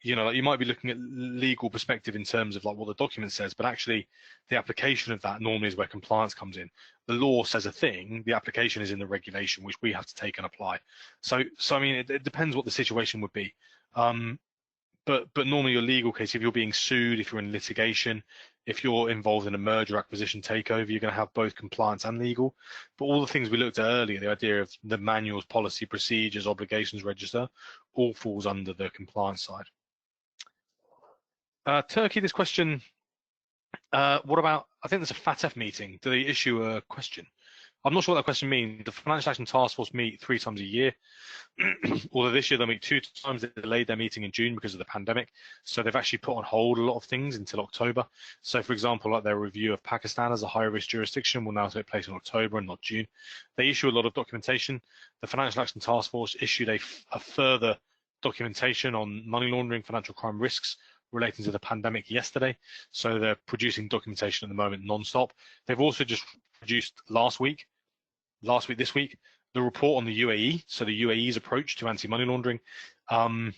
You know, like you might be looking at legal perspective in terms of like what the document says, but actually the application of that normally is where compliance comes in. The law says a thing, the application is in the regulation, which we have to take and apply. So I mean, it depends what the situation would be. But normally your legal case, if you're being sued, if you're in litigation, if you're involved in a merger, acquisition, takeover, you're going to have both compliance and legal. But all the things we looked at earlier, the idea of the manuals, policy, procedures, obligations, register, all falls under the compliance side. Turkey, this question, what about, I think there's a FATF meeting. Do they issue a question? I'm not sure what that question means. The Financial Action Task Force meet 3 times a year. Although this year they'll meet 2 times. They delayed their meeting in June because of the pandemic. So they've actually put on hold a lot of things until October. So for example, like their review of Pakistan as a high risk jurisdiction will now take place in October and not June. They issue a lot of documentation. The Financial Action Task Force issued a further documentation on money laundering, financial crime risks relating to the pandemic yesterday. So they're producing documentation at the moment non-stop. They've also just produced this week, the report on the UAE, so the UAE's approach to anti-money laundering. And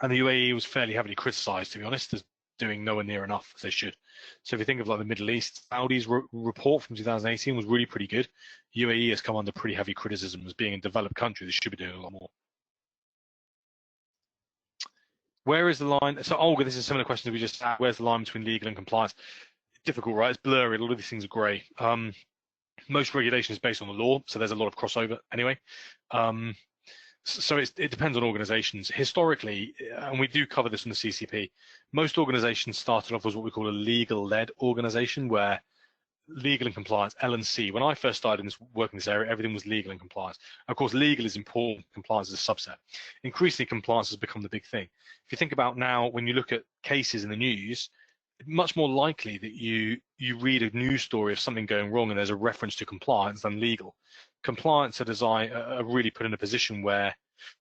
the UAE was fairly heavily criticized, to be honest, as doing nowhere near enough as they should. So if you think of like the Middle East, Saudi's report from 2018 was really pretty good. UAE has come under pretty heavy criticism as being a developed country that should be doing a lot more. Where is the line? So Olga, this is a similar question that we just had. Where's the line between legal and compliance? Difficult, right? It's blurry. A lot of these things are grey. Most regulation is based on the law, so there's a lot of crossover anyway. So it depends on organizations. Historically, and we do cover this in the CCP, most organizations started off as what we call a legal-led organization, where legal and compliance, L&C. When I first started in this work in this area, everything was legal and compliance. Of course, legal is important, compliance is a subset. Increasingly, compliance has become the big thing. If you think about now, when you look at cases in the news, much more likely that you read a news story of something going wrong and there's a reference to compliance than legal. Compliance are really put in a position where,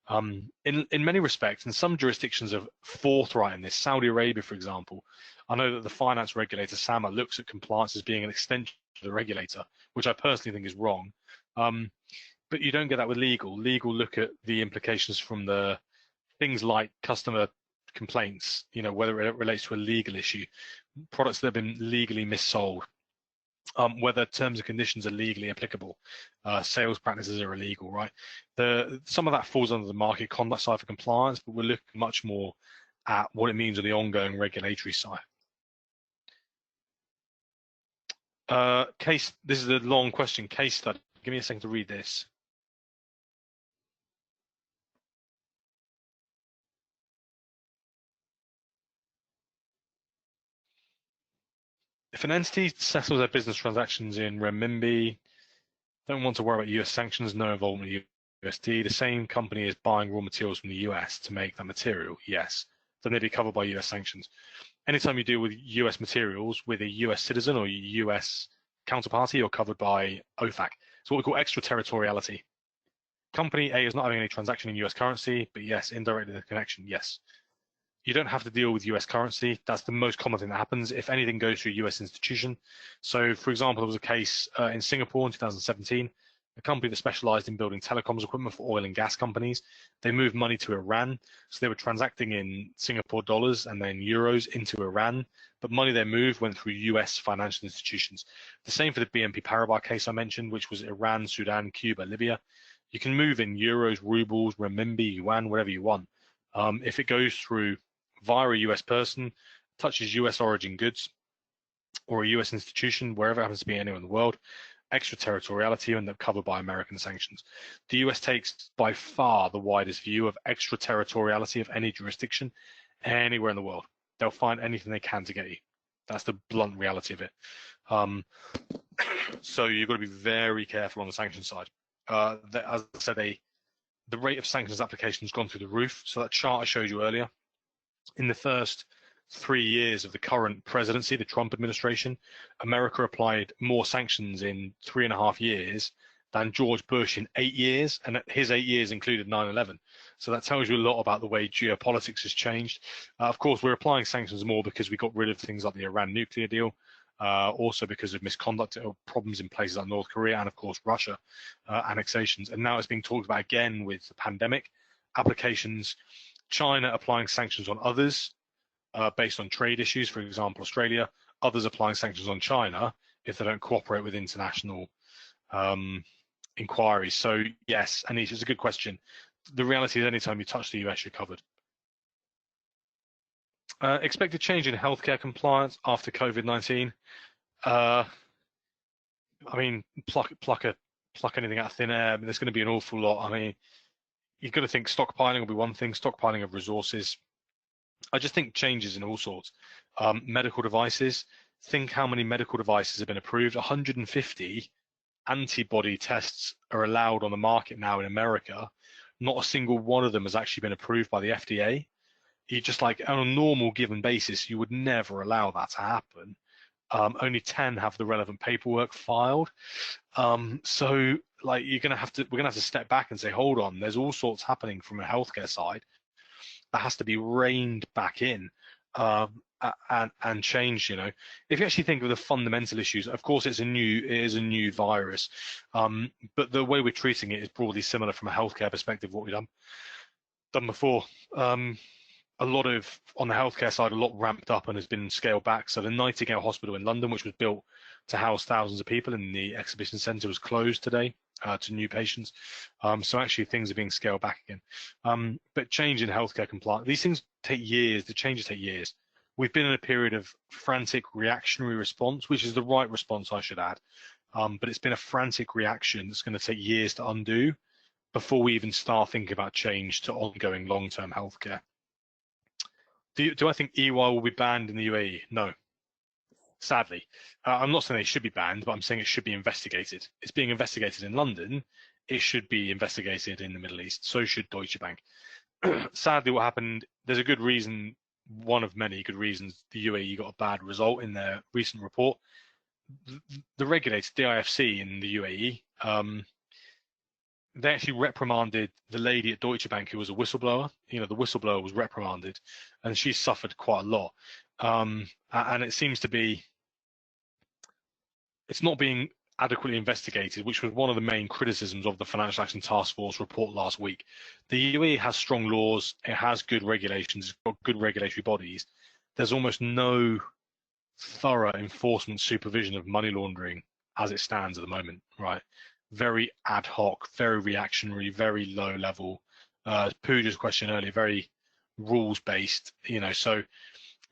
in many respects, and some jurisdictions are forthright in this. Saudi Arabia, for example, I know that the finance regulator, SAMA, looks at compliance as being an extension of the regulator, which I personally think is wrong. But you don't get that with legal. Legal look at the implications from the things like customer complaints, whether it relates to a legal issue, products that have been legally missold, whether terms and conditions are legally applicable, sales practices are illegal, right? Some of that falls under the market conduct side for compliance, but we're looking much more at what it means on the ongoing regulatory side. This is a long question, case study. Give me a second to read this. If an entity settles their business transactions in renminbi, don't want to worry about US sanctions, no involvement in USD. The same company is buying raw materials from the US to make that material, yes. Then they'd be covered by US sanctions. Anytime you deal with US materials with a US citizen or US counterparty, you're covered by OFAC. It's what we call extraterritoriality. Company A is not having any transaction in US currency, but yes, indirectly the connection, yes. You don't have to deal with US currency. That's the most common thing that happens if anything goes through a US institution. So, for example, there was a case in Singapore in 2017, a company that specialized in building telecoms equipment for oil and gas companies. They moved money to Iran. So they were transacting in Singapore dollars and then euros into Iran, but money they moved went through US financial institutions. The same for the BNP Paribas case I mentioned, which was Iran, Sudan, Cuba, Libya. You can move in euros, rubles, renminbi, yuan, whatever you want. If it goes through via a US person, touches US origin goods, or a US institution, wherever it happens to be anywhere in the world, extraterritoriality, and they're covered by American sanctions. The US takes by far the widest view of extraterritoriality of any jurisdiction anywhere in the world. They'll find anything they can to get you. That's the blunt reality of it. So you've got to be very careful on the sanctions side. As I said, the rate of sanctions application has gone through the roof. So that chart I showed you earlier, in the first 3 years of the current presidency, the Trump administration, America applied more sanctions in 3.5 years than George Bush in 8 years, and his 8 years included 9/11. So that tells you a lot about the way geopolitics has changed. Of course, we're applying sanctions more because we got rid of things like the Iran nuclear deal, also because of misconduct or problems in places like North Korea and, of course, Russia, annexations. And now it's being talked about again with the pandemic applications. China applying sanctions on others based on trade issues, for example, Australia, others applying sanctions on China if they don't cooperate with international inquiries. So yes, Anish, it's a good question. The reality is anytime you touch the US, you're covered. Expected change in healthcare compliance after COVID-19. I mean, pluck anything out of thin air. I mean, there's going to be an awful lot. I mean, you've got to think stockpiling will be one thing, stockpiling of resources. I just think changes in all sorts. Medical devices, think how many medical devices have been approved. 150 antibody tests are allowed on the market now in America. Not a single one of them has actually been approved by the FDA. You just like on a normal given basis, you would never allow that to happen. Only 10 have the relevant paperwork filed. So like we're gonna have to step back and say, hold on, there's all sorts happening from a healthcare side that has to be reined back in. and change. You know, if you actually think of the fundamental issues, of course, it is a new virus, but the way we're treating it is broadly similar from a healthcare perspective. What we've done before. A lot of, on the healthcare side, a lot ramped up and has been scaled back. So the Nightingale Hospital in London, which was built to house thousands of people in the exhibition centre, was closed today to new patients. So actually things are being scaled back again. But change in healthcare compliance, these things take years, the changes take years. We've been in a period of frantic reactionary response, which is the right response, I should add. But it's been a frantic reaction that's going to take years to undo before we even start thinking about change to ongoing long-term healthcare. Do I think EY will be banned in the UAE? No, sadly. I'm not saying they should be banned, but I'm saying it should be investigated. It's being investigated in London. It should be investigated in the Middle East. So should Deutsche Bank. Sadly, what happened, there's a good reason, one of many good reasons the UAE got a bad result in their recent report. The regulator, the IFC in the UAE, they actually reprimanded the lady at Deutsche Bank who was a whistleblower. You know, the whistleblower was reprimanded, and she suffered quite a lot. And it seems to be, it's not being adequately investigated, which was one of the main criticisms of the Financial Action Task Force report last week. The UAE has strong laws, it has good regulations, it's got good regulatory bodies. There's almost no thorough enforcement supervision of money laundering as it stands at the moment, right? Very ad hoc, very reactionary, very low level. Pooja's question earlier, very rules based, you know, so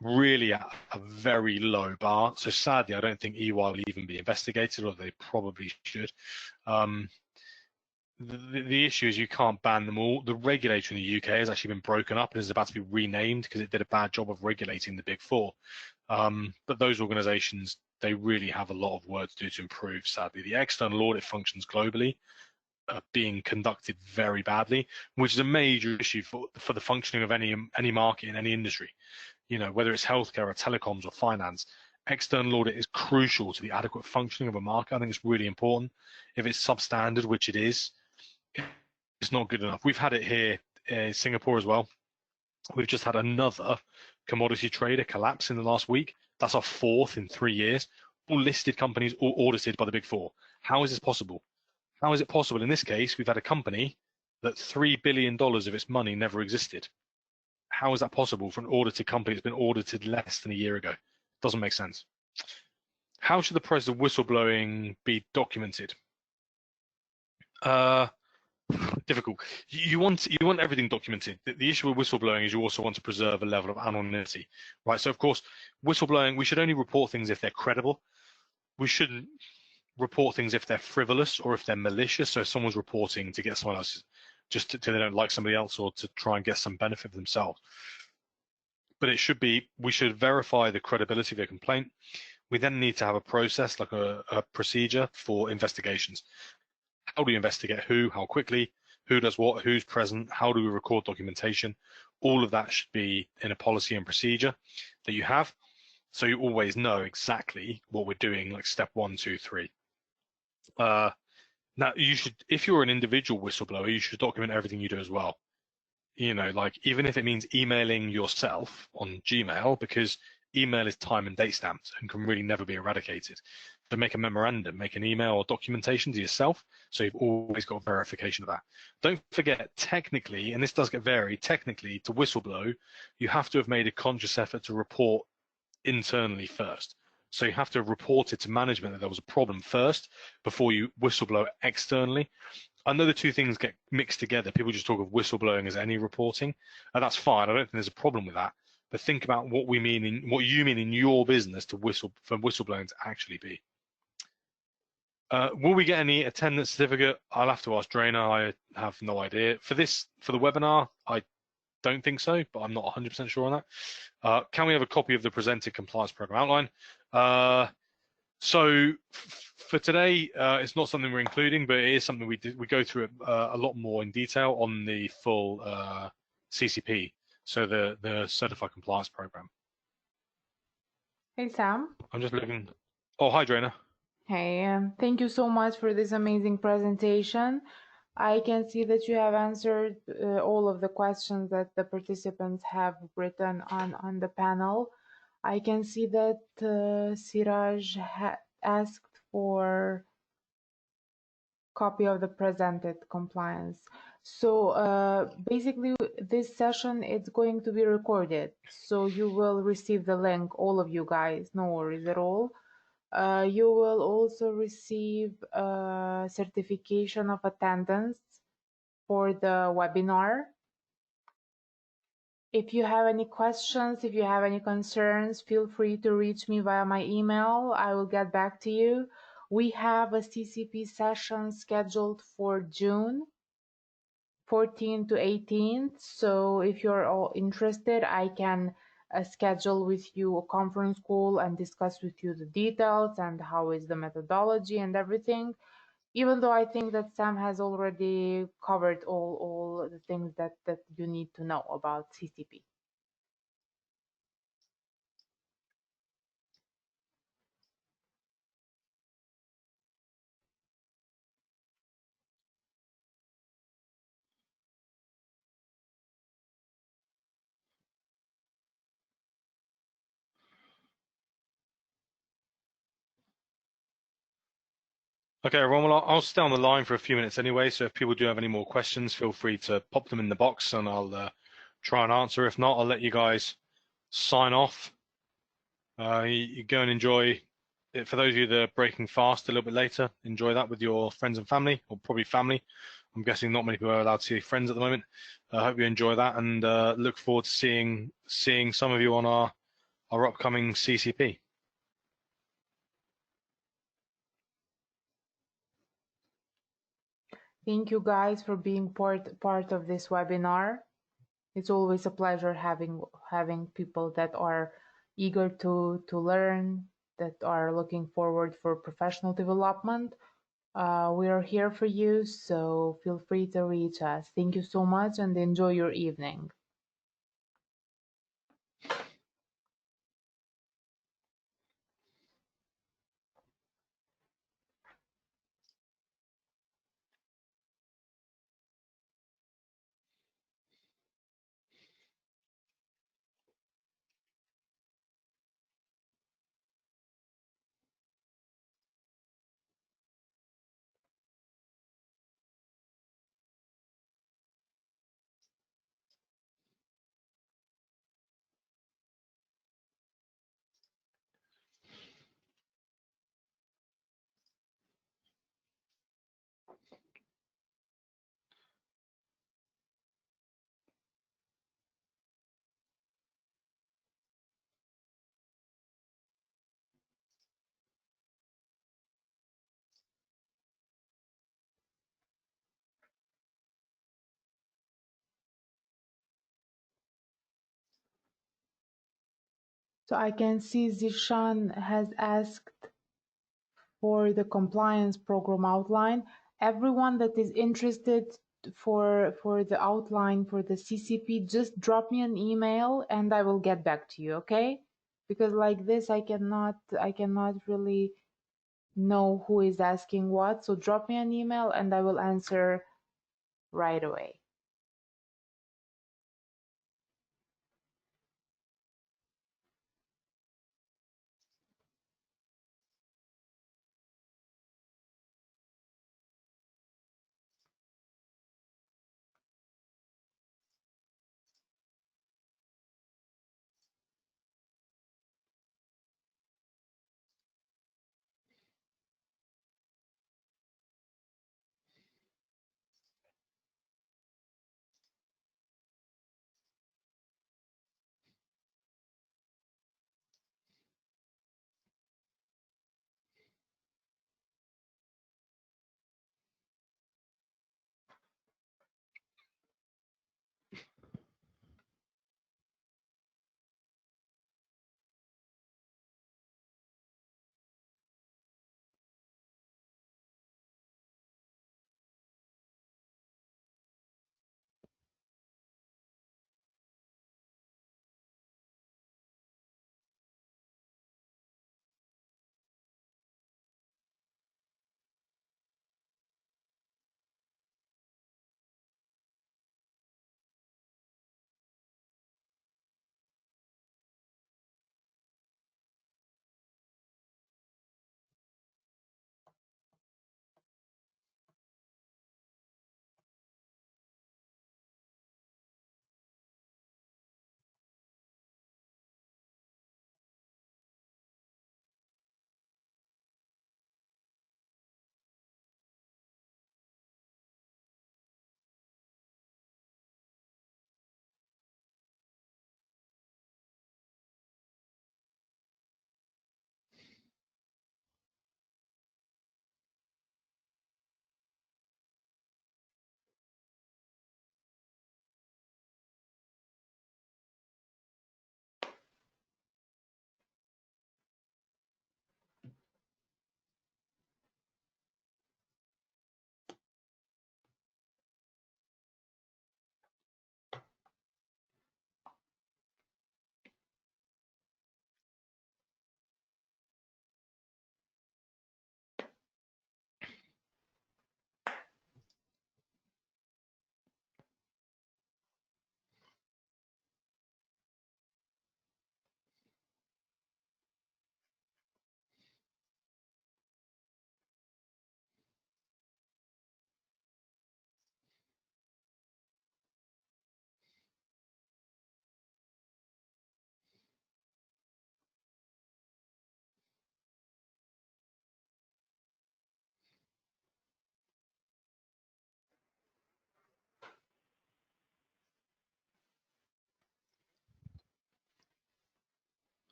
really at a very low bar. So sadly, I don't think EY will even be investigated, or they probably should. The issue is you can't ban them all. The regulator in the UK has actually been broken up and is about to be renamed because it did a bad job of regulating the Big Four. But those organizations, they really have a lot of work to do to improve, sadly. The external audit functions globally are being conducted very badly, which is a major issue for the functioning of any market in any industry. You know, whether it's healthcare or telecoms or finance, external audit is crucial to the adequate functioning of a market. I think it's really important. If it's substandard, which it is, it's not good enough. We've had it here in Singapore as well. We've just had another commodity trader collapse in the last week. That's our fourth in 3 years. All listed companies, all audited by the Big Four. How is this possible? How is it possible? In this case, we've had a company that $3 billion of its money never existed. How is that possible for an audited company that's been audited less than a year ago? Doesn't make sense. How should the process of whistleblowing be documented? Difficult. You want everything documented. The issue with whistleblowing is you also want to preserve a level of anonymity, right? So of course, whistleblowing, we should only report things if they're credible. We shouldn't report things if they're frivolous or if they're malicious. So if someone's reporting to get someone else, just to they don't like somebody else or to try and get some benefit for themselves. But it should be, we should verify the credibility of a complaint. We then need to have a process, like a procedure for investigations. How do you investigate who, how quickly, who does what, who's present, how do we record documentation? All of that should be in a policy and procedure that you have, so you always know exactly what we're doing, like step 1, 2, 3. Now, you should, if you're an individual whistleblower, you should document everything you do as well. You know, like even if it means emailing yourself on Gmail, because email is time and date stamped and can really never be eradicated. So make a memorandum, make an email or documentation to yourself, so you've always got verification of that. Don't forget, technically, and this does get varied, technically to whistleblow, you have to have made a conscious effort to report internally first. So you have to have reported to management that there was a problem first before you whistleblow externally. I know the two things get mixed together. People just talk of whistleblowing as any reporting, and that's fine. I don't think there's a problem with that. But think about what we mean in what you mean in your business for whistleblowing to actually be. Will we get any attendance certificate? I'll have to ask Drainer. I have no idea. For the webinar, I don't think so, but I'm not 100% sure on that. Can we have a copy of the presented compliance program outline? So for today, it's not something we're including, but it is something we go through a lot more in detail on the full CCP, so the Certified Compliance Program. Hey, Sam. I'm just looking. Oh, hi, Drainer. Hey, thank you so much for this amazing presentation. I can see that you have answered all of the questions that the participants have written on the panel. I can see that Siraj asked for copy of the presented compliance. So basically this session is going to be recorded. So you will receive the link, all of you guys, no worries at all. You will also receive a certification of attendance for the webinar. If you have any questions, if you have any concerns, feel free to reach me via my email. I will get back to you. We have a CCP session scheduled for June 14th to 18th. So if you're all interested, I can schedule with you a conference call and discuss with you the details and how is the methodology and everything. Even though I think that Sam has already covered all the things that you need to know about CCP. Okay, everyone, well, I'll stay on the line for a few minutes anyway, so if people do have any more questions, feel free to pop them in the box and I'll try and answer. If not, I'll let you guys sign off. You go and enjoy it. For those of you that are breaking fast a little bit later, enjoy that with your friends and family, or probably family. I'm guessing not many people are allowed to see friends at the moment. I hope you enjoy that and look forward to seeing some of you on our upcoming CCP. Thank you guys for being part of this webinar. It's always a pleasure having people that are eager to learn, that are looking forward for professional development. We are here for you, so feel free to reach us. Thank you so much and enjoy your evening. So I can see Zishan has asked for the compliance program outline. Everyone that is interested for the outline for the CCP, just drop me an email and I will get back to you, okay? Because like this, I cannot really know who is asking what. So drop me an email and I will answer right away.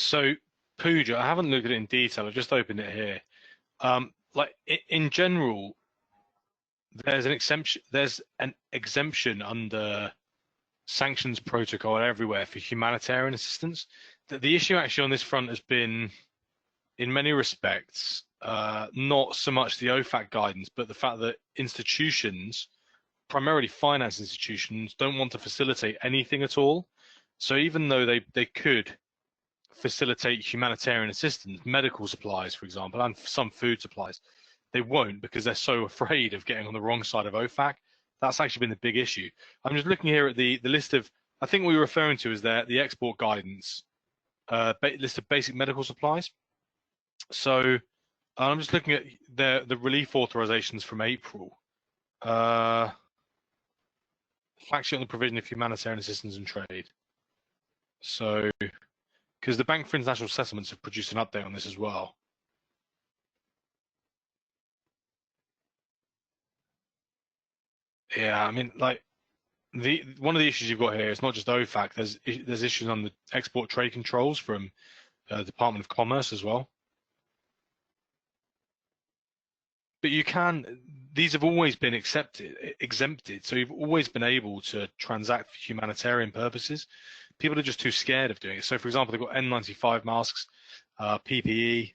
So, Pooja, I haven't looked at it in detail. I've just opened it here. Like in general, there's an exemption. There's an exemption under sanctions protocol everywhere for humanitarian assistance. The issue actually on this front has been, in many respects, not so much the OFAC guidance, but the fact that institutions, primarily finance institutions, don't want to facilitate anything at all. So even though they could facilitate humanitarian assistance, medical supplies, for example, and some food supplies, they won't because they're so afraid of getting on the wrong side of OFAC. That's actually been the big issue. I'm just looking here at the list of, I think what you're referring to is the export guidance list of basic medical supplies. So I'm just looking at the relief authorizations from April. Fact sheet on the provision of humanitarian assistance and trade. So, because the Bank for International Settlements have produced an update on this as well. Yeah, I mean, like one of the issues you've got here is not just OFAC. There's issues on the export trade controls from Department of Commerce as well. But these have always been exempted. So you've always been able to transact for humanitarian purposes. People are just too scared of doing it. So, for example, they've got N95 masks, PPE.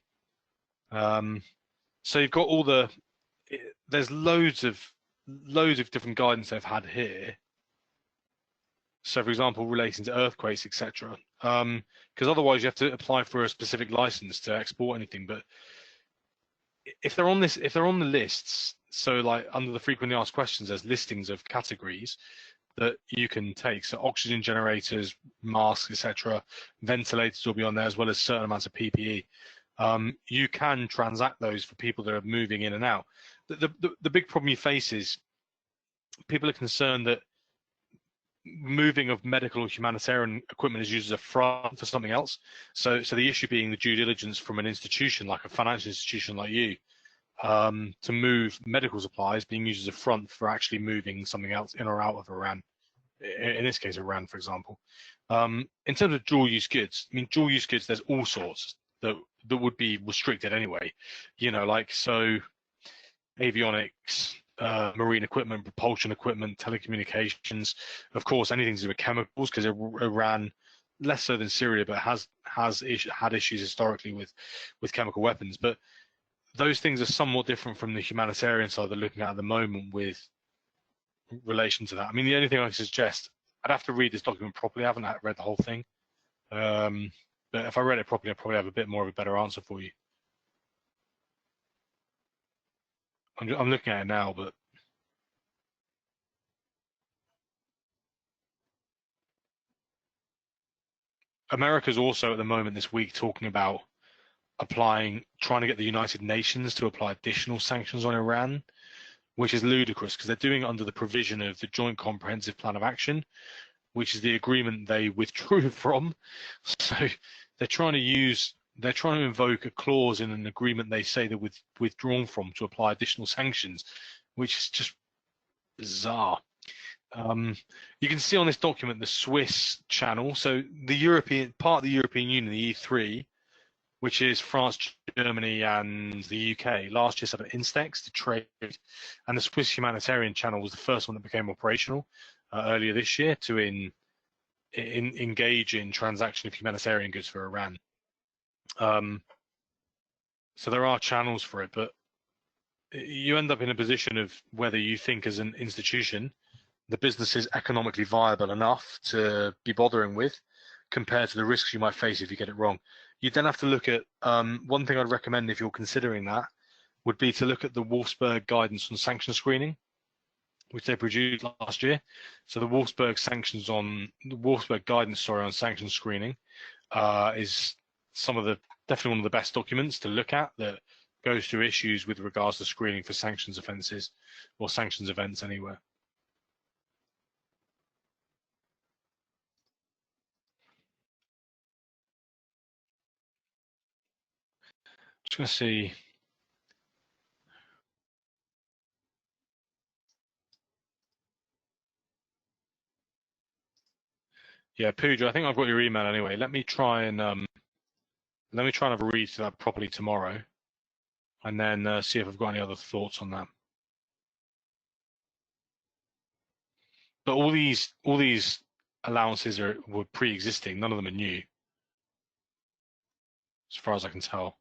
So you've got there's loads of different guidance they've had here. So, for example, relating to earthquakes, etc. Because otherwise you have to apply for a specific license to export anything. But if they're on the lists, so like under the frequently asked questions, there's listings of categories that you can take. So oxygen generators, masks, etc. Ventilators will be on there, as well as certain amounts of PPE. You can transact those for people that are moving in and out. The big problem you face is people are concerned that moving of medical or humanitarian equipment is used as a front for something else. So the issue being the due diligence from an institution, like a financial institution like you, to move medical supplies being used as a front for actually moving something else in or out of Iran. In this case, Iran, for example. In terms of dual-use goods, I mean, dual-use goods, there's all sorts that would be restricted anyway. You know, like, so avionics, marine equipment, propulsion equipment, telecommunications, of course, anything to do with chemicals, because Iran, less so than Syria, but had issues historically with chemical weapons. But those things are somewhat different from the humanitarian side they're looking at the moment with relation to that. I mean, the only thing I suggest, I'd have to read this document properly. I haven't read the whole thing. But if I read it properly, I'd probably have a bit more of a better answer for you. I'm looking at it now, but America's also at the moment this week talking about trying to get the United Nations to apply additional sanctions on Iran, which is ludicrous because they're doing it under the provision of the Joint Comprehensive Plan of Action, which is the agreement they withdrew from. So they're trying to invoke a clause in an agreement they say they're withdrawn from to apply additional sanctions, which is just bizarre. You can see on this document the Swiss channel. So the European part of the European Union, the E3, which is France, Germany, and the UK, last year set up Instex to trade, and the Swiss humanitarian channel was the first one that became operational earlier this year to engage in transaction of humanitarian goods for Iran. So there are channels for it, but you end up in a position of whether you think as an institution the business is economically viable enough to be bothering with compared to the risks you might face if you get it wrong. You then have to look at, one thing I'd recommend if you're considering that would be to look at the Wolfsberg guidance on sanction screening, which they produced last year. So the Wolfsberg guidance, on sanction screening is definitely one of the best documents to look at that goes through issues with regards to screening for sanctions offences or sanctions events anywhere. Just going to see. Yeah, Pooja, I think I've got your email anyway. Let me try and have a read through that properly tomorrow, and then see if I've got any other thoughts on that. But all these allowances were pre-existing. None of them are new, as far as I can tell.